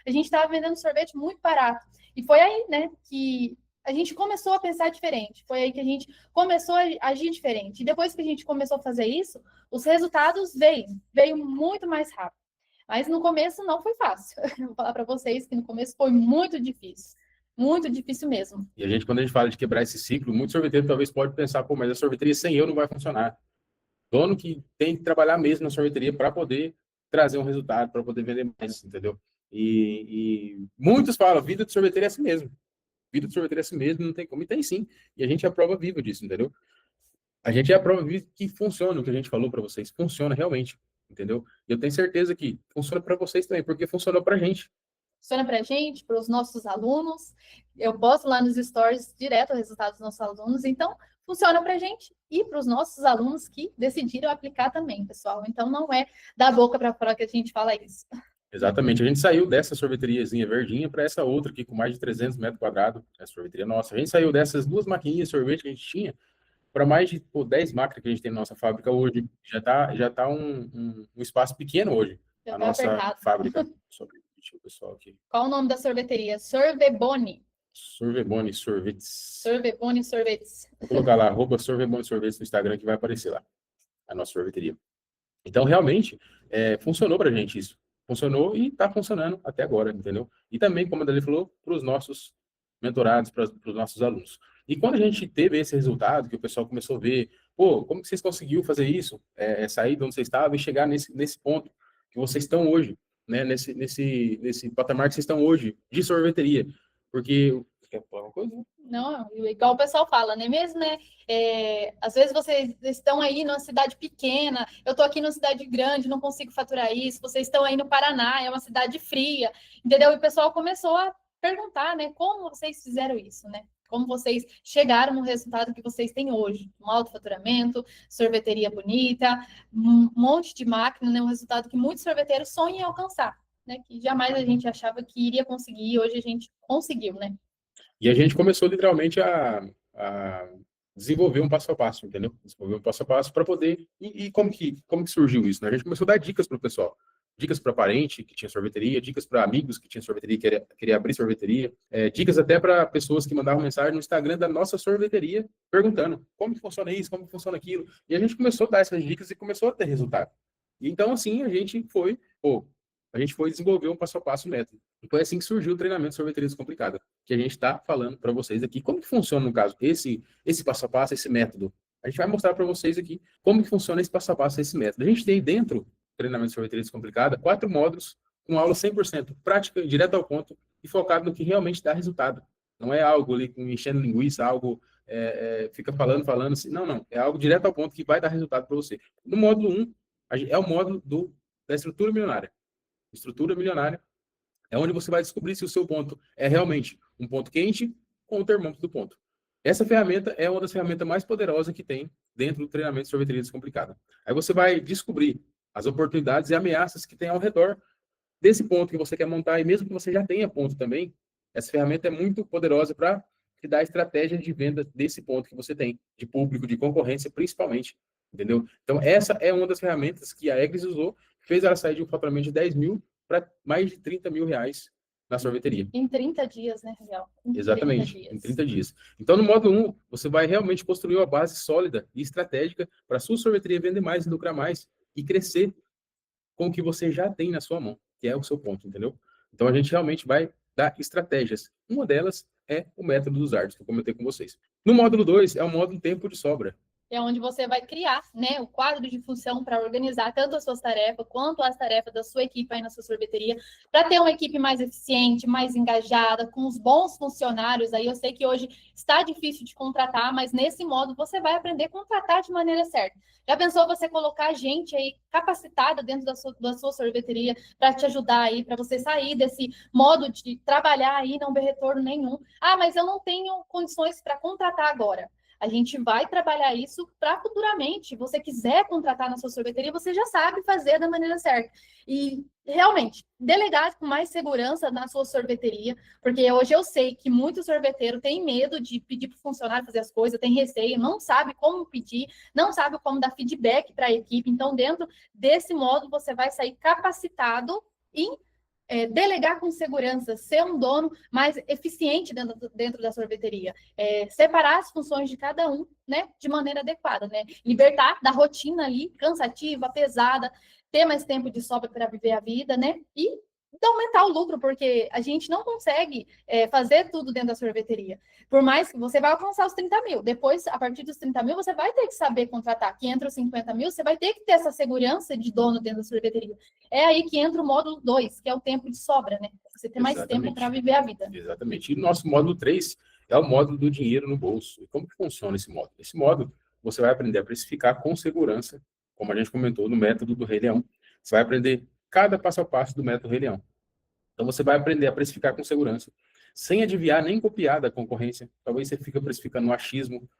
a gente estava vendendo sorvete muito barato. E foi aí, né, que a gente começou a pensar diferente. Foi aí que a gente começou a agir diferente. E depois que a gente começou a fazer isso, os resultados veio muito mais rápido. Mas no começo não foi fácil. Vou falar para vocês que no começo foi muito difícil. Muito difícil mesmo. E a gente, quando a gente fala de quebrar esse ciclo, muito sorveteiro talvez pode pensar, pô, mas a sorveteria sem eu não vai funcionar. Dono que tem que trabalhar mesmo na sorveteria para poder trazer um resultado, para poder vender mais, entendeu? E muitos falam, vida de sorveteria é assim mesmo. Vida de sorveteria é assim mesmo, não tem como. E tem sim. E a gente é a prova viva disso, entendeu? A gente é a prova viva que funciona o que a gente falou para vocês. Funciona realmente, entendeu? E eu tenho certeza que funciona para vocês também, porque funcionou para a gente. Funciona para a gente, para os nossos alunos. Eu posto lá nos stories direto o resultado dos nossos alunos. Então, funciona para a gente e para os nossos alunos que decidiram aplicar também, pessoal. Então, não é da boca para fora que a gente fala isso. Exatamente. A gente saiu dessa sorveteriazinha verdinha para essa outra aqui com mais de 300 metros quadrados. É a sorveteria nossa. A gente saiu dessas duas maquininhas de sorvete que a gente tinha para mais de 10 máquinas que a gente tem na nossa fábrica hoje. Já tá um espaço pequeno hoje, Já a tá nossa apertado. fábrica. Deixa o pessoal aqui. Qual o nome da sorveteria? Sorveboni. Sorveboni Sorvetes. Sorveboni Sorvetes. Vou colocar lá, @Sorveboni Sorvetes no Instagram que vai aparecer lá, a nossa sorveteria. Então, realmente, funcionou para a gente isso. Funcionou e está funcionando até agora, entendeu? E também, como a Dali falou, para os nossos mentorados, para os nossos alunos. E quando a gente teve esse resultado, que o pessoal começou a ver, pô, como que vocês conseguiram fazer isso? Sair de onde vocês estavam e chegar nesse ponto que vocês estão hoje, né? Nesse patamar que vocês estão hoje, de sorveteria. Porque... Quer falar uma coisa? Não, igual o pessoal fala, não é mesmo, né? Às vezes vocês estão aí numa cidade pequena, eu estou aqui numa cidade grande, não consigo faturar isso, vocês estão aí no Paraná, é uma cidade fria, entendeu? E o pessoal começou a perguntar, né? Como vocês fizeram isso, né? Como vocês chegaram no resultado que vocês têm hoje? Um alto faturamento, sorveteria bonita, um monte de máquina, né? Um resultado que muitos sorveteiros sonham em alcançar, né? Que jamais a gente achava que iria conseguir, e hoje a gente conseguiu, né? E a gente começou literalmente a desenvolver um passo a passo, entendeu? Desenvolver um passo a passo para poder. E como que surgiu isso, né? A gente começou a dar dicas para o pessoal. Dicas para parente que tinha sorveteria, dicas para amigos que tinham sorveteria e queria abrir sorveteria, dicas até para pessoas que mandavam mensagem no Instagram da nossa sorveteria perguntando como que funciona isso, como que funciona aquilo. E a gente começou a dar essas dicas e começou a ter resultado. E então, assim, a gente foi desenvolver um passo a passo método. E foi assim que surgiu o treinamento de sorveteria descomplicada, que a gente está falando para vocês aqui. Como que funciona, no caso, esse passo a passo, esse método? A gente vai mostrar para vocês aqui como que funciona esse passo a passo, esse método. A gente tem dentro do treinamento de sorveteria descomplicada 4 módulos com aula 100% prática, direto ao ponto e focado no que realmente dá resultado. Não é algo ali com enchendo linguiça, algo fica falando assim. Não. É algo direto ao ponto que vai dar resultado para você. No módulo 1, é o módulo da estrutura milionária. Estrutura milionária é onde você vai descobrir se o seu ponto é realmente um ponto quente ou um termômetro do ponto. Essa ferramenta é uma das ferramentas mais poderosas que tem dentro do treinamento de sorveteria descomplicada. Aí você vai descobrir as oportunidades e ameaças que tem ao redor desse ponto que você quer montar, e mesmo que você já tenha ponto também, essa ferramenta é muito poderosa para te dar a estratégia de venda desse ponto que você tem, de público, de concorrência, principalmente, entendeu? Então, essa é uma das ferramentas que a Eglis usou, fez ela sair de um faturamento de 10 mil para mais de 30 mil reais na sorveteria. Em 30 dias, né, Real? Exatamente, em 30 dias. Então, no módulo 1, você vai realmente construir uma base sólida e estratégica para a sua sorveteria vender mais, lucrar mais e crescer com o que você já tem na sua mão, que é o seu ponto, entendeu? Então, a gente realmente vai dar estratégias. Uma delas é o método dos ARDs, que eu comentei com vocês. No módulo 2, é o módulo tempo de sobra. É onde você vai criar, né, o quadro de função para organizar tanto as suas tarefas quanto as tarefas da sua equipe aí na sua sorveteria, para ter uma equipe mais eficiente, mais engajada, com os bons funcionários. Aí eu sei que hoje está difícil de contratar, mas nesse modo você vai aprender a contratar de maneira certa. Já pensou você colocar gente aí capacitada dentro da sua sorveteria para te ajudar aí, para você sair desse modo de trabalhar aí e não ver retorno nenhum? Ah, mas eu não tenho condições para contratar agora. A gente vai trabalhar isso para futuramente. Se você quiser contratar na sua sorveteria, você já sabe fazer da maneira certa. E realmente, delegar com mais segurança na sua sorveteria, porque hoje eu sei que muito sorveteiro tem medo de pedir para o funcionário fazer as coisas, tem receio, não sabe como pedir, não sabe como dar feedback para a equipe. Então, dentro desse modo, você vai sair capacitado em delegar com segurança, ser um dono mais eficiente dentro da sorveteria, separar as funções de cada um, né, de maneira adequada, né, libertar da rotina ali, cansativa, pesada, ter mais tempo de sobra para viver a vida, né, e aumentar o lucro, porque a gente não consegue fazer tudo dentro da sorveteria. Por mais que você vai alcançar os 30 mil, depois, a partir dos 30 mil, você vai ter que saber contratar. Que entra os 50 mil, você vai ter que ter essa segurança de dono dentro da sorveteria. É aí que entra o módulo 2, que é o tempo de sobra, né? Você ter mais tempo para viver a vida. Exatamente. E o nosso módulo 3 é o módulo do dinheiro no bolso. E como que funciona esse módulo? Esse módulo, você vai aprender a precificar com segurança, como a gente comentou no método do Rei Leão. Você vai aprender cada passo a passo do método Rei Leão. Então, você vai aprender a precificar com segurança, sem adivinhar nem copiar da concorrência. Talvez você fique precificando no achismo,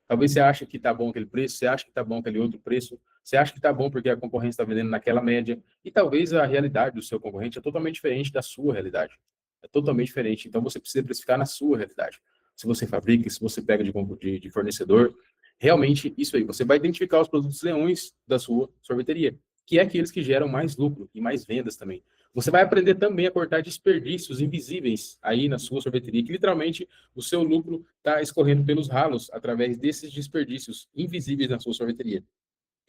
talvez você ache que está bom aquele preço, você acha que está bom aquele outro preço, você acha que está bom porque a concorrência está vendendo naquela média, e talvez a realidade do seu concorrente é totalmente diferente da sua realidade. É totalmente diferente. Então, você precisa precificar na sua realidade. Se você fabrica, se você pega de fornecedor, realmente isso aí. Você vai identificar os produtos leões da sua sorveteria, que é aqueles que geram mais lucro e mais vendas também. Você vai aprender também a cortar desperdícios invisíveis aí na sua sorveteria, que literalmente o seu lucro está escorrendo pelos ralos através desses desperdícios invisíveis na sua sorveteria.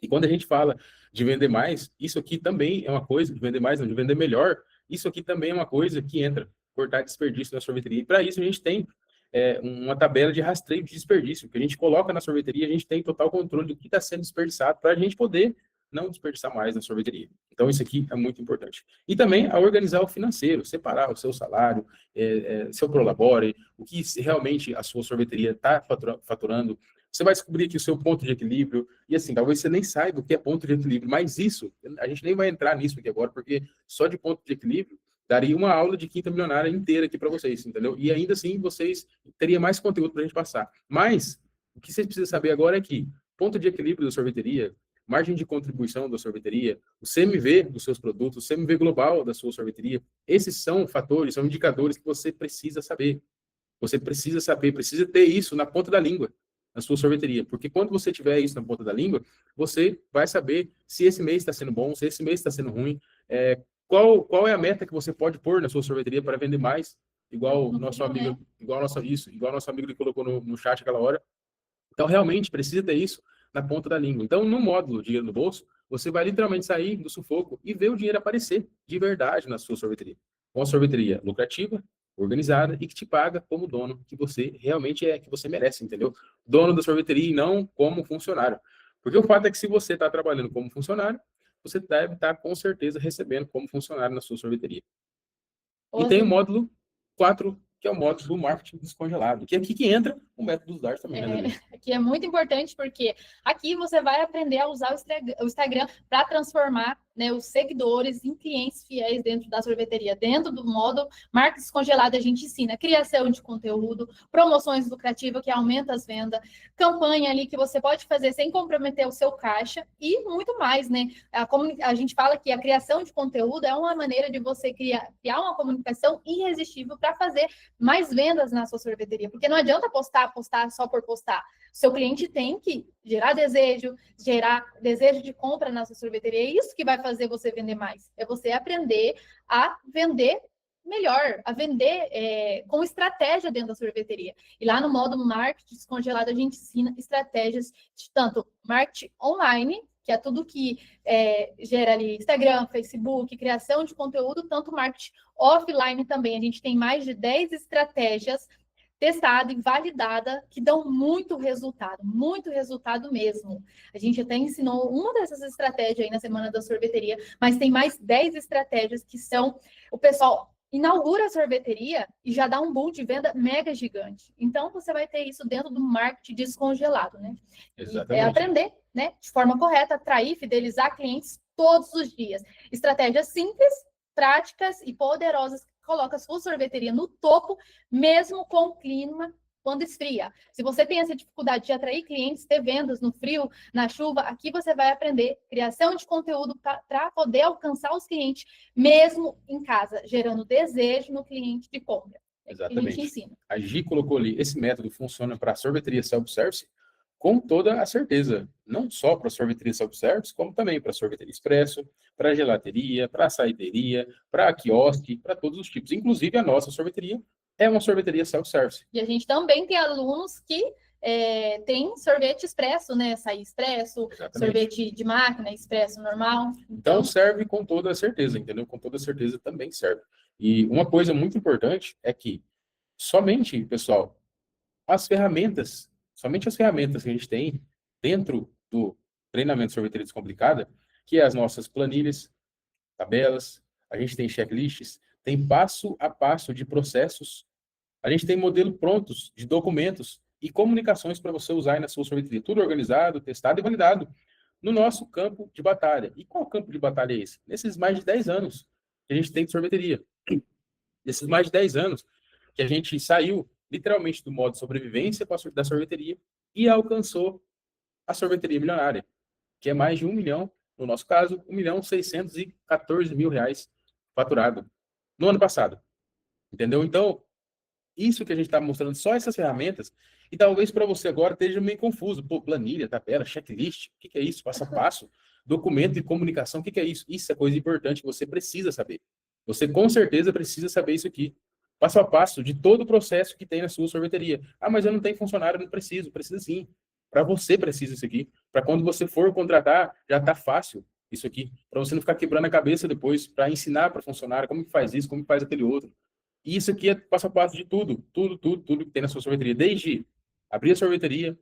E quando a gente fala de vender mais, isso aqui também é uma coisa, de vender mais, não, de vender melhor, isso aqui também é uma coisa que entra, cortar desperdício na sorveteria. E para isso a gente tem uma tabela de rastreio de desperdício, que a gente coloca na sorveteria, a gente tem total controle do que está sendo desperdiçado para a gente poder não desperdiçar mais na sorveteria. Então, isso aqui é muito importante. E também a organizar o financeiro, separar o seu salário, seu prolabore, o que realmente a sua sorveteria está faturando. Você vai descobrir aqui o seu ponto de equilíbrio, e assim, talvez você nem saiba o que é ponto de equilíbrio, mas isso, a gente nem vai entrar nisso aqui agora, porque só de ponto de equilíbrio daria uma aula de quinta milionária inteira aqui para vocês, entendeu? E ainda assim, vocês teriam mais conteúdo para a gente passar. Mas, o que vocês precisam saber agora é que ponto de equilíbrio da sorveteria, margem de contribuição da sorveteria, o CMV dos seus produtos, o CMV global da sua sorveteria, esses são fatores, são indicadores que você precisa saber. Você precisa saber, precisa ter isso na ponta da língua, na sua sorveteria. Porque quando você tiver isso na ponta da língua, você vai saber se esse mês está sendo bom, se esse mês está sendo ruim, qual é a meta que você pode pôr na sua sorveteria para vender mais, igual o nosso amigo, igual o nosso amigo que colocou no chat aquela hora. Então, realmente, precisa ter isso na ponta da língua. Então, no módulo Dinheiro no Bolso, você vai literalmente sair do sufoco e ver o dinheiro aparecer de verdade na sua sorveteria. Uma sorveteria lucrativa, organizada e que te paga como dono que você realmente é, que você merece, entendeu? Dono da sorveteria e não como funcionário. Porque o fato é que se você está trabalhando como funcionário, você deve estar com certeza recebendo como funcionário na sua sorveteria. E tem o módulo 4, que é o módulo do marketing descongelado, que é aqui que entra o método dos DARS também, né? Que é muito importante, porque aqui você vai aprender a usar o Instagram para transformar, né, os seguidores em clientes fiéis dentro da sorveteria. Dentro do módulo marketing descongelado, a gente ensina criação de conteúdo, promoções lucrativas que aumentam as vendas, campanha ali que você pode fazer sem comprometer o seu caixa e muito mais, né? A gente fala que a criação de conteúdo é uma maneira de você criar uma comunicação irresistível para fazer mais vendas na sua sorveteria, porque não adianta postar só por postar. Seu cliente tem que gerar desejo de compra na sua sorveteria. É isso que vai fazer você vender mais. É você aprender a vender melhor, a vender com estratégia dentro da sorveteria. E lá no módulo marketing descongelado, a gente ensina estratégias de tanto marketing online, que é tudo que gera ali Instagram, Facebook, criação de conteúdo, tanto marketing offline também. A gente tem mais de 10 estratégias testada e validada, que dão muito resultado mesmo. A gente até ensinou uma dessas estratégias aí na Semana da Sorveteria, mas tem mais 10 estratégias que são... O pessoal inaugura a sorveteria e já dá um boom de venda mega gigante. Então, você vai ter isso dentro do marketing descongelado, né? Exatamente. É aprender, né, de forma correta, atrair, fidelizar clientes todos os dias. Estratégias simples, práticas e poderosas que colocam a sua sorveteria no topo, mesmo com o clima quando esfria. Se você tem essa dificuldade de atrair clientes, ter vendas no frio, na chuva, aqui você vai aprender criação de conteúdo para poder alcançar os clientes, mesmo em casa, gerando desejo no cliente de compra. Exatamente. A gente ensina. A Gi colocou ali, esse método funciona para sorveteria self-service com toda a certeza. Não só para sorveteria self-service, como também para sorveteria expresso, para gelateria, para açaiteria, para quiosque, para todos os tipos. Inclusive, a nossa sorveteria é uma sorveteria self-service. E a gente também tem alunos que tem sorvete expresso, né? Açaí expresso, Exatamente. Sorvete de máquina, expresso normal. Então, serve com toda a certeza, entendeu? Com toda a certeza também serve. E uma coisa muito importante é que somente, pessoal, somente as ferramentas que a gente tem dentro do treinamento Sorveteria Descomplicada, que é as nossas planilhas, tabelas, a gente tem checklists, tem passo a passo de processos, a gente tem modelo prontos de documentos e comunicações para você usar aí na sua sorveteria, tudo organizado, testado e validado no nosso campo de batalha. E qual campo de batalha é esse? Nesses mais de 10 anos que a gente tem de sorveteria. Nesses mais de 10 anos que a gente saiu literalmente do modo sobrevivência da sorveteria e alcançou a sorveteria milionária, que é mais de 1 milhão, no nosso caso, 1.614.000 reais faturado no ano passado. Entendeu? Então, isso que a gente está mostrando, só essas ferramentas, e talvez para você agora esteja meio confuso. Pô, planilha, tabela, checklist, o que é isso? Passo a passo, documento de comunicação, o que é isso? Isso é coisa importante que você precisa saber. Você com certeza precisa saber isso aqui. Passo a passo de todo o processo que tem na sua sorveteria. Ah, mas eu não tenho funcionário, eu não preciso. Precisa sim. Para você precisa isso aqui. Para quando você for contratar, já está fácil isso aqui. Para você não ficar quebrando a cabeça depois, para ensinar para funcionário como que faz isso, como que faz aquele outro. E isso aqui é passo a passo de tudo que tem na sua sorveteria. Desde abrir a sorveteria,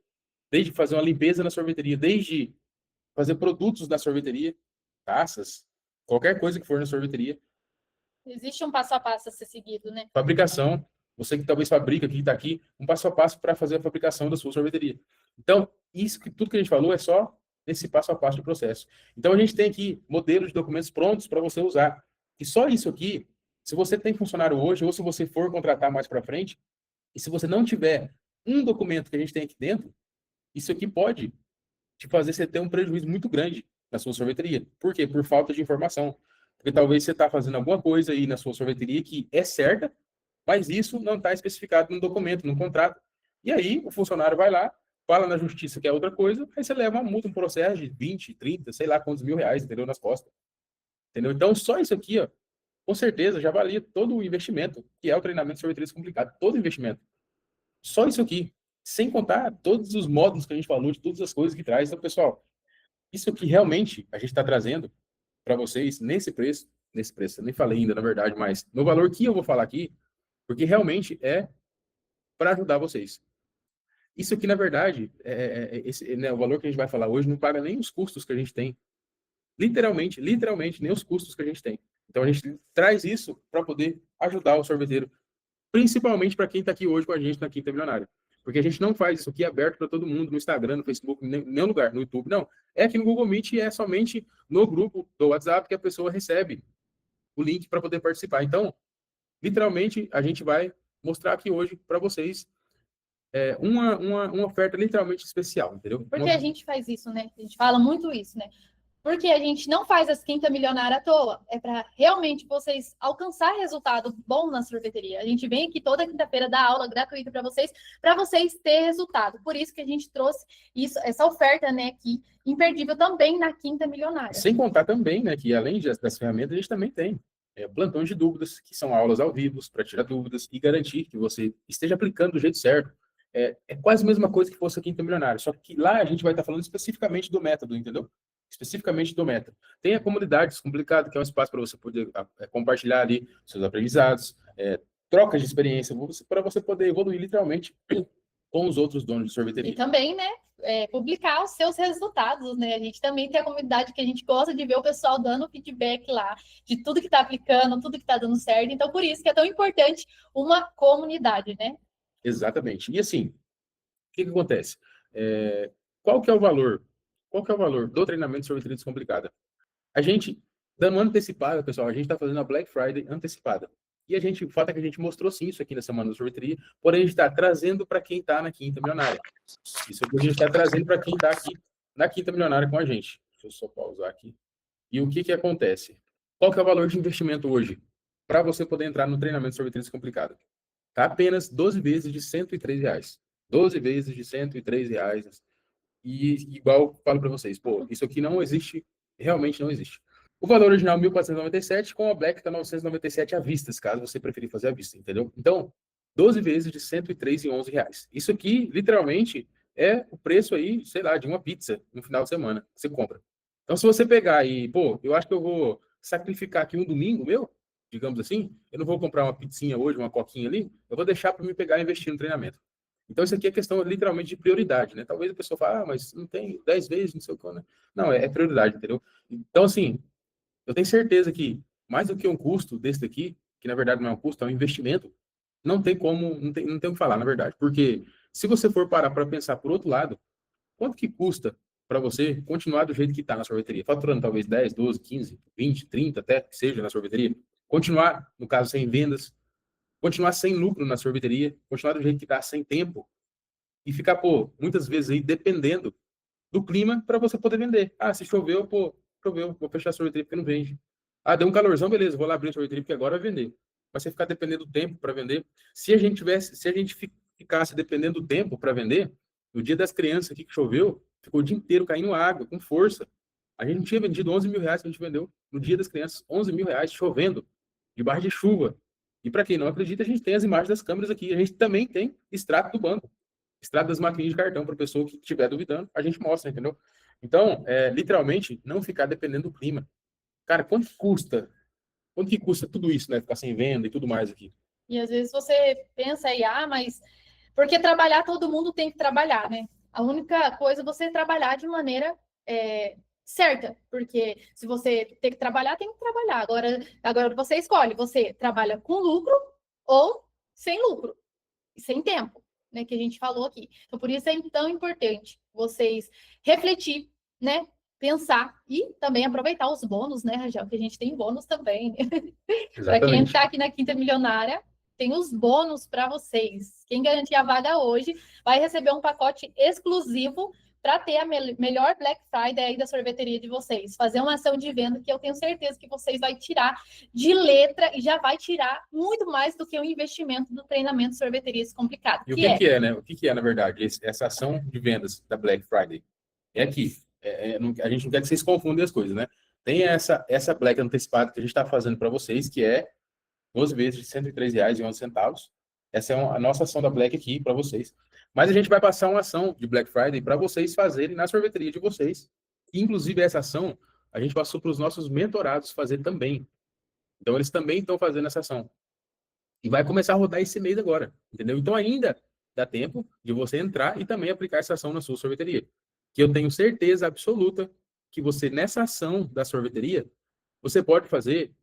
desde fazer uma limpeza na sorveteria, desde fazer produtos na sorveteria, taças, qualquer coisa que for na sorveteria. Existe um passo a passo a ser seguido, né? Fabricação, você que talvez fabrica, que está aqui, um passo a passo para fazer a fabricação da sua sorveteria. Então, tudo que a gente falou é só esse passo a passo do processo. Então, a gente tem aqui modelos de documentos prontos para você usar. E só isso aqui, se você tem funcionário hoje, ou se você for contratar mais para frente, e se você não tiver um documento que a gente tem aqui dentro, isso aqui pode te fazer você ter um prejuízo muito grande na sua sorveteria. Por quê? Por falta de informação. Porque talvez você está fazendo alguma coisa aí na sua sorveteria que é certa, mas isso não está especificado no documento, no contrato. E aí o funcionário vai lá, fala na justiça que é outra coisa, aí você leva uma multa, um processo de 20, 30, sei lá quantos mil reais, entendeu? Nas costas. Entendeu? Então, só isso aqui, ó, com certeza, já valia todo o investimento, que é o treinamento de sorveteria descomplicado, todo o investimento. Só isso aqui. Sem contar todos os módulos que a gente falou, de todas as coisas que traz. Então, pessoal, isso aqui realmente a gente está trazendo para vocês nesse preço, eu nem falei ainda, na verdade, mas no valor que eu vou falar aqui, porque realmente é para ajudar vocês. Isso aqui, na verdade, o valor que a gente vai falar hoje não paga nem os custos que a gente tem. Literalmente, nem os custos que a gente tem. Então, a gente traz isso para poder ajudar o sorveteiro, principalmente para quem está aqui hoje com a gente na Quinta Milionária. Porque a gente não faz isso aqui aberto para todo mundo, no Instagram, no Facebook, em nenhum lugar, no YouTube, não. É aqui no Google Meet e é somente no grupo do WhatsApp que a pessoa recebe o link para poder participar. Então, literalmente, a gente vai mostrar aqui hoje para vocês uma oferta literalmente especial, entendeu? Porque a gente faz isso, né? A gente fala muito isso, né? Porque a gente não faz as Quinta Milionária à toa. É para realmente vocês alcançar resultado bom na sorveteria. A gente vem aqui toda quinta-feira dar aula gratuita para vocês ter resultado. Por isso que a gente trouxe isso, essa oferta, né, aqui, imperdível também na Quinta Milionária. Sem contar também, né, que além das ferramentas, a gente também tem plantão de dúvidas, que são aulas ao vivo para tirar dúvidas e garantir que você esteja aplicando do jeito certo. É quase a mesma coisa que fosse a Quinta Milionária, só que lá a gente vai estar falando especificamente do método, entendeu? Especificamente do método. Tem a comunidade Descomplicado, que é um espaço para você poder compartilhar ali seus aprendizados, trocas de experiência para você poder evoluir literalmente com os outros donos de E sorveteria. também, né, publicar os seus resultados, né? A gente também tem a comunidade que a gente gosta de ver o pessoal dando feedback lá de tudo que está aplicando, tudo que está dando certo. Então, por isso que é tão importante uma comunidade, né? Exatamente. E assim, o que acontece? Qual que é o valor? Qual que é o valor do treinamento de sorveteria descomplicada? A gente, dando antecipada, pessoal, a gente está fazendo a Black Friday antecipada. E o fato é que a gente mostrou sim isso aqui na semana da sorveteria, porém a gente está trazendo para quem está na Quinta Milionária. Isso aqui a gente está trazendo para quem está aqui na Quinta Milionária com a gente. Deixa eu só pausar aqui. E o que acontece? Qual que é o valor de investimento hoje para você poder entrar no treinamento de sorveteria descomplicada? Tá apenas 12 vezes de R$ 103. 12 vezes de R$ 103. E igual eu falo para vocês, pô, isso aqui não existe, realmente não existe. O valor original 1.497, com a Black está 997 à vista, caso você preferir fazer à vista, entendeu? Então, 12 vezes de R$ 103,11. Isso aqui, literalmente, é o preço aí, sei lá, de uma pizza no final de semana que você compra. Então, se você pegar e, pô, eu acho que eu vou sacrificar aqui um domingo meu, digamos assim, eu não vou comprar uma pizzinha hoje, uma coquinha ali, eu vou deixar para me pegar e investir no treinamento. Então, isso aqui é questão literalmente de prioridade, né? Talvez a pessoa fale, mas não tem 10 vezes, não sei o que, né? Não, é prioridade, entendeu? Então, assim, eu tenho certeza que mais do que um custo desse daqui, que na verdade não é um custo, é um investimento, não tem como, não tem o que falar, na verdade. Porque se você for parar para pensar por outro lado, quanto que custa para você continuar do jeito que está na sorveteria? Faturando talvez 10, 12, 15, 20, 30, até que seja na sorveteria. Continuar, no caso, sem vendas, continuar sem lucro na sorveteria, continuar do jeito que está, sem tempo, e ficar, pô, muitas vezes aí dependendo do clima para você poder vender. Ah, se choveu, pô, choveu, vou fechar a sorveteria porque não vende. Ah, deu um calorzão, beleza, vou lá abrir a sorveteria porque agora vai vender. Mas você ficar dependendo do tempo para vender. Se a gente ficasse dependendo do tempo para vender, no dia das crianças aqui que choveu, ficou o dia inteiro caindo água, com força. A gente não tinha vendido R$ 11.000 que a gente vendeu no dia das crianças, R$ 11.000 chovendo, debaixo de chuva. E para quem não acredita, a gente tem as imagens das câmeras aqui. A gente também tem extrato do banco, extrato das maquininhas de cartão para a pessoa que estiver duvidando, a gente mostra, entendeu? Então, literalmente, não ficar dependendo do clima. Cara, quanto que custa? Quanto que custa tudo isso, né? Ficar sem venda e tudo mais aqui. E às vezes você pensa aí, mas porque trabalhar todo mundo tem que trabalhar, né? A única coisa é você trabalhar de maneira certa, porque se você tem que trabalhar, tem que trabalhar. Agora você escolhe, você trabalha com lucro ou sem lucro, sem tempo, né? Que a gente falou aqui. Então, por isso é tão importante vocês refletir, né? Pensar e também aproveitar os bônus, né, Rangel? Que a gente tem bônus também, né? Para quem está aqui na Quinta Milionária, tem os bônus para vocês. Quem garantir a vaga hoje vai receber um pacote exclusivo para ter a melhor Black Friday aí da sorveteria de vocês. Fazer uma ação de venda que eu tenho certeza que vocês vão tirar de letra e já vai tirar muito mais do que o investimento do treinamento de sorveteria complicado. E o que é, né? O que é, na verdade, essa ação de vendas da Black Friday? É aqui. A gente não quer que vocês confundam as coisas, né? Tem essa Black antecipada que a gente está fazendo para vocês, que é 12 vezes de R$ 103,11. Essa é a nossa ação da Black aqui para vocês. Mas a gente vai passar uma ação de Black Friday para vocês fazerem na sorveteria de vocês. Inclusive, essa ação a gente passou para os nossos mentorados fazer também. Então, eles também estão fazendo essa ação. E vai começar a rodar esse mês agora, entendeu? Então, ainda dá tempo de você entrar e também aplicar essa ação na sua sorveteria. Que eu tenho certeza absoluta que você, nessa ação da sorveteria, você pode fazer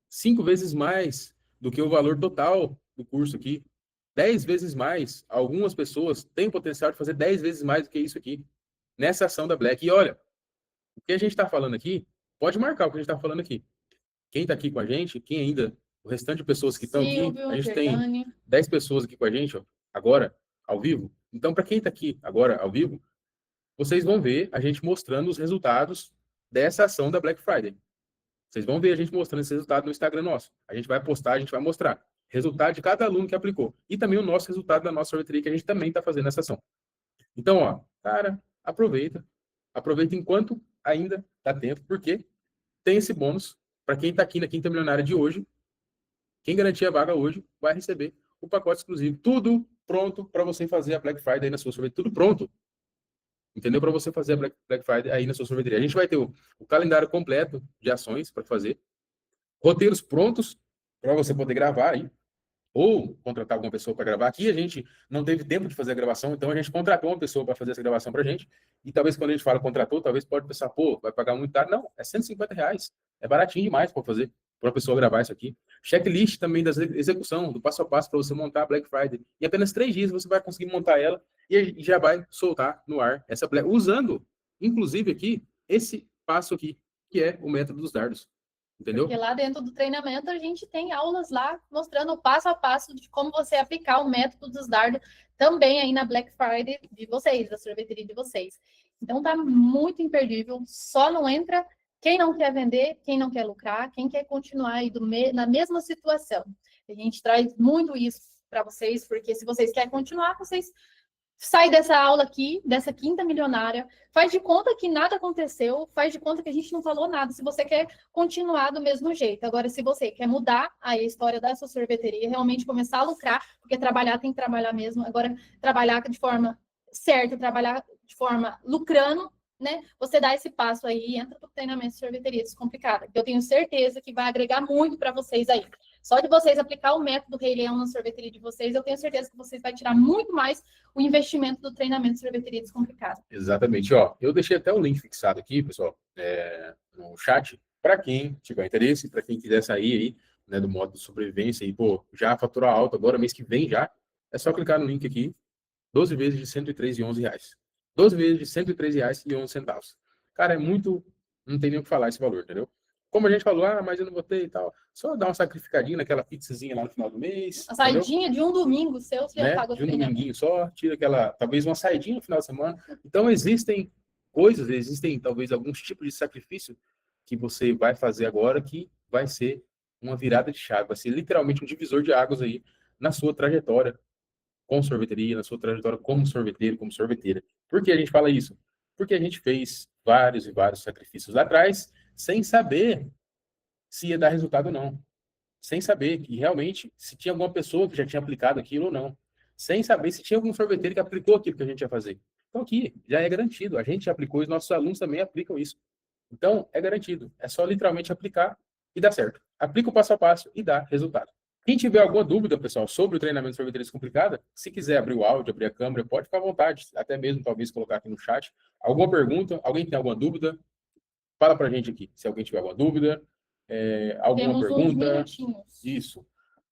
5 vezes mais do que o valor total do curso aqui. 10 vezes mais. Algumas pessoas têm o potencial de fazer 10 vezes mais do que isso aqui, nessa ação da Black. E olha, o que a gente está falando aqui, pode marcar o que a gente está falando aqui. Quem está aqui com a gente, quem ainda, o restante de pessoas que estão aqui, a gente tem 10 pessoas aqui com a gente, ó, agora, ao vivo. Então, para quem está aqui agora, ao vivo, vocês vão ver a gente mostrando os resultados dessa ação da Black Friday. Vocês vão ver a gente mostrando esse resultado no Instagram nosso. A gente vai postar, a gente vai mostrar. Resultado de cada aluno que aplicou. E também o nosso resultado da nossa sorveteria, que a gente também está fazendo essa ação. Então, ó, cara, aproveita. Aproveita enquanto ainda dá tempo, porque tem esse bônus para quem está aqui na Quinta Milionária de hoje. Quem garantir a vaga hoje vai receber o pacote exclusivo. Tudo pronto para você fazer a Black Friday aí na sua sorveteria. Tudo pronto. Entendeu? Para você fazer a Black Friday aí na sua sorveteria. A gente vai ter o calendário completo de ações para fazer. Roteiros prontos para você poder gravar aí. ou contratar alguma pessoa para gravar. Aqui a gente não teve tempo de fazer a gravação, então a gente contratou uma pessoa para fazer essa gravação para a gente. E talvez quando a gente fala contratou, talvez pode pensar, pô, vai pagar muito caro. Não, é R$ 150. É baratinho demais para fazer, para uma pessoa gravar isso aqui. Checklist também da execução, do passo a passo para você montar a Black Friday. Em apenas 3 dias você vai conseguir montar ela e já vai soltar no ar essa Black, usando, inclusive aqui, esse passo aqui, que é o método dos dardos. Entendeu? Porque lá dentro do treinamento a gente tem aulas lá mostrando o passo a passo de como você aplicar o método dos dardos também aí na Black Friday de vocês, da sorveteria de vocês. Então tá muito imperdível, só não entra quem não quer vender, quem não quer lucrar, quem quer continuar aí na mesma situação. A gente traz muito isso para vocês, porque se vocês querem continuar, vocês sai dessa aula aqui, dessa quinta milionária, faz de conta que nada aconteceu, faz de conta que a gente não falou nada, se você quer continuar do mesmo jeito. Agora, se você quer mudar a história da sua sorveteria, realmente começar a lucrar, porque trabalhar tem que trabalhar mesmo, agora trabalhar de forma certa, trabalhar de forma lucrando, né? Você dá esse passo aí e entra para o treinamento de sorveteria descomplicada, que eu tenho certeza que vai agregar muito para vocês aí. Só de vocês aplicar o método Rei Leão na sorveteria de vocês, eu tenho certeza que vocês vão tirar muito mais o investimento do treinamento de sorveteria descomplicada. Exatamente. Ó, eu deixei até o link fixado aqui, pessoal, no chat, para quem tiver interesse, para quem quiser sair aí, né, do modo de sobrevivência e, pô, já faturar alto agora, mês que vem já, é só clicar no link aqui, 12 vezes de R$ 103,11. 12 vezes de R$ 103,11. Cara, é muito, não tem nem o que falar esse valor, entendeu? Como a gente falou, mas eu não botei e tal. Só dá uma sacrificadinha naquela pizzazinha lá no final do mês. A saidinha de um domingo seu, você já paga o De um dominguinho só, tira aquela, talvez uma saidinha no final de semana. Então, existem coisas, existem talvez alguns tipos de sacrifício que você vai fazer agora que vai ser uma virada de chave, vai ser literalmente um divisor de águas aí na sua trajetória com sorveteria, na sua trajetória como sorveteiro, como sorveteira. Por que a gente fala isso? Porque a gente fez vários e vários sacrifícios lá atrás, sem saber se ia dar resultado ou não. Sem saber que realmente se tinha alguma pessoa que já tinha aplicado aquilo ou não. Sem saber se tinha algum sorveteiro que aplicou aquilo que a gente ia fazer. Então aqui já é garantido. A gente já aplicou e os nossos alunos também aplicam isso. Então é garantido. É só literalmente aplicar e dá certo. Aplica o passo a passo e dá resultado. Quem tiver alguma dúvida, pessoal, sobre o treinamento de sorveteria descomplicada, se quiser abrir o áudio, abrir a câmera, pode ficar à vontade, até mesmo talvez colocar aqui no chat. Alguma pergunta? Alguém tem alguma dúvida? Fala pra gente aqui, se alguém tiver alguma dúvida, alguma Temos uns pergunta. minutinhos. Isso.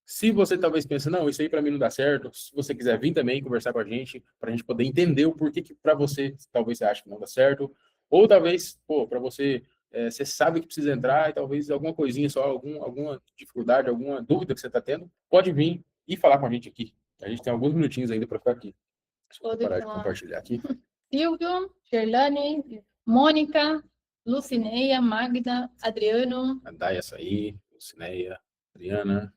Se você talvez pense, não, isso aí para mim não dá certo, se você quiser vir também conversar com a gente, para a gente poder entender o porquê que para você talvez você ache que não dá certo, ou talvez, pô, para você, você sabe que precisa entrar e talvez alguma coisinha só, alguma dificuldade, alguma dúvida que você está tendo, pode vir e falar com a gente aqui. A gente tem alguns minutinhos ainda para ficar aqui. Deixa eu parar de compartilhar aqui. Silvio, Gerlane, Mônica, Lucineia, Magda, Adriano. A Day Açaí, Lucineia, Adriana,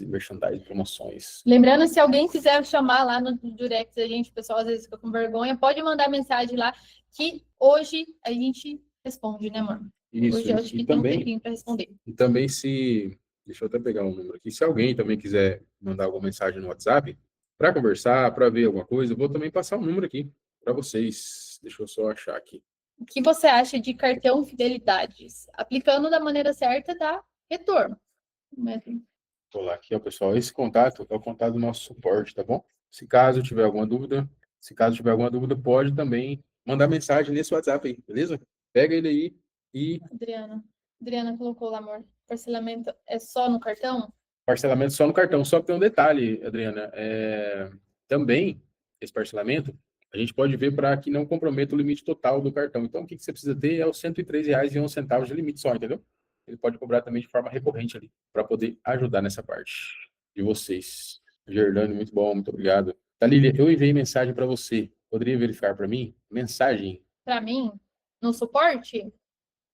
merchandise, promoções. Lembrando, se alguém quiser chamar lá no direct a gente, o pessoal às vezes fica com vergonha, pode mandar mensagem lá que hoje a gente responde, né, mano? Isso, hoje eu acho que tem um tempinho para responder. E também deixa eu até pegar um número aqui, se alguém também quiser mandar alguma mensagem no WhatsApp para conversar, para ver alguma coisa, eu vou também passar um número aqui para vocês. Deixa eu só achar aqui. O que você acha de cartão fidelidades? Aplicando da maneira certa, dá retorno. Vou lá aqui, ó, pessoal. Esse contato é o contato do nosso suporte, tá bom? Se caso tiver alguma dúvida, pode também mandar mensagem nesse WhatsApp aí, beleza? Pega ele aí e... Adriana colocou lá, amor. Parcelamento é só no cartão? Parcelamento só no cartão. Só que tem um detalhe, Adriana. Também, esse parcelamento, a gente pode ver para que não comprometa o limite total do cartão. Então, o que você precisa ter é os R$ 103,11 de limite só, entendeu? Ele pode cobrar também de forma recorrente ali, para poder ajudar nessa parte de vocês. Gerlane, muito bom, muito obrigado. Talília, eu enviei mensagem para você. Poderia verificar para mim? Mensagem. Para mim? No suporte?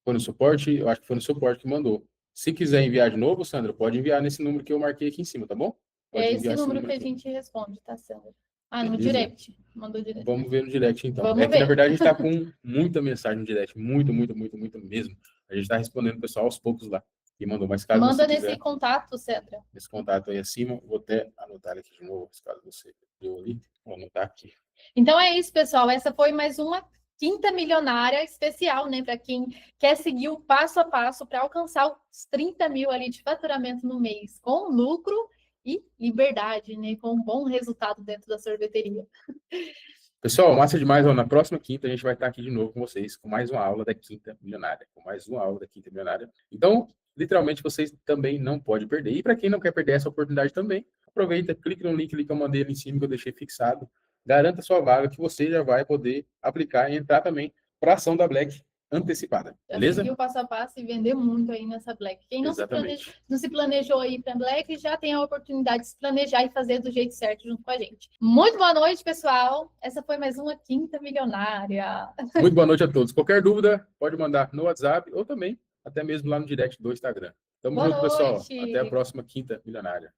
Foi no suporte? Eu acho que foi no suporte que mandou. Se quiser enviar de novo, Sandra, pode enviar nesse número que eu marquei aqui em cima, tá bom? Pode é esse número que aqui. A gente responde, tá, Sandra? No direct. Mandou direct. Vamos ver no direct, então. Vamos ver. Que, na verdade, a gente está com muita mensagem no direct. Muito mesmo. A gente está respondendo o pessoal aos poucos lá. E mandou mais caso Manda você nesse quiser, contato, Sandra. Nesse contato aí acima. Vou até anotar aqui de novo, caso você deu ali. Vou anotar aqui. Então é isso, pessoal. Essa foi mais uma quinta milionária especial, né? Para quem quer seguir o passo a passo para alcançar os 30 mil ali de faturamento no mês com lucro e liberdade, né? Com um bom resultado dentro da sorveteria. Pessoal, massa demais. Ó, na próxima quinta a gente vai estar aqui de novo com vocês, com mais uma aula da Quinta Milionária. Com mais uma aula da Quinta Milionária. Então, literalmente, vocês também não podem perder. E para quem não quer perder essa oportunidade também, aproveita, clique no link que eu mandei ali em cima, que eu deixei fixado. Garanta sua vaga, que você já vai poder aplicar e entrar também para a ação da Black antecipada. Já Beleza? seguir o passo a passo e vender muito aí nessa Black. Quem Exatamente. não se planejou aí para Black, já tem a oportunidade de se planejar e fazer do jeito certo junto com a gente. Muito boa noite, pessoal. Essa foi mais uma Quinta Milionária. Muito boa noite a todos. Qualquer dúvida, pode mandar no WhatsApp ou também até mesmo lá no direct do Instagram. Tamo Boa junto, pessoal. noite. Até a próxima Quinta Milionária.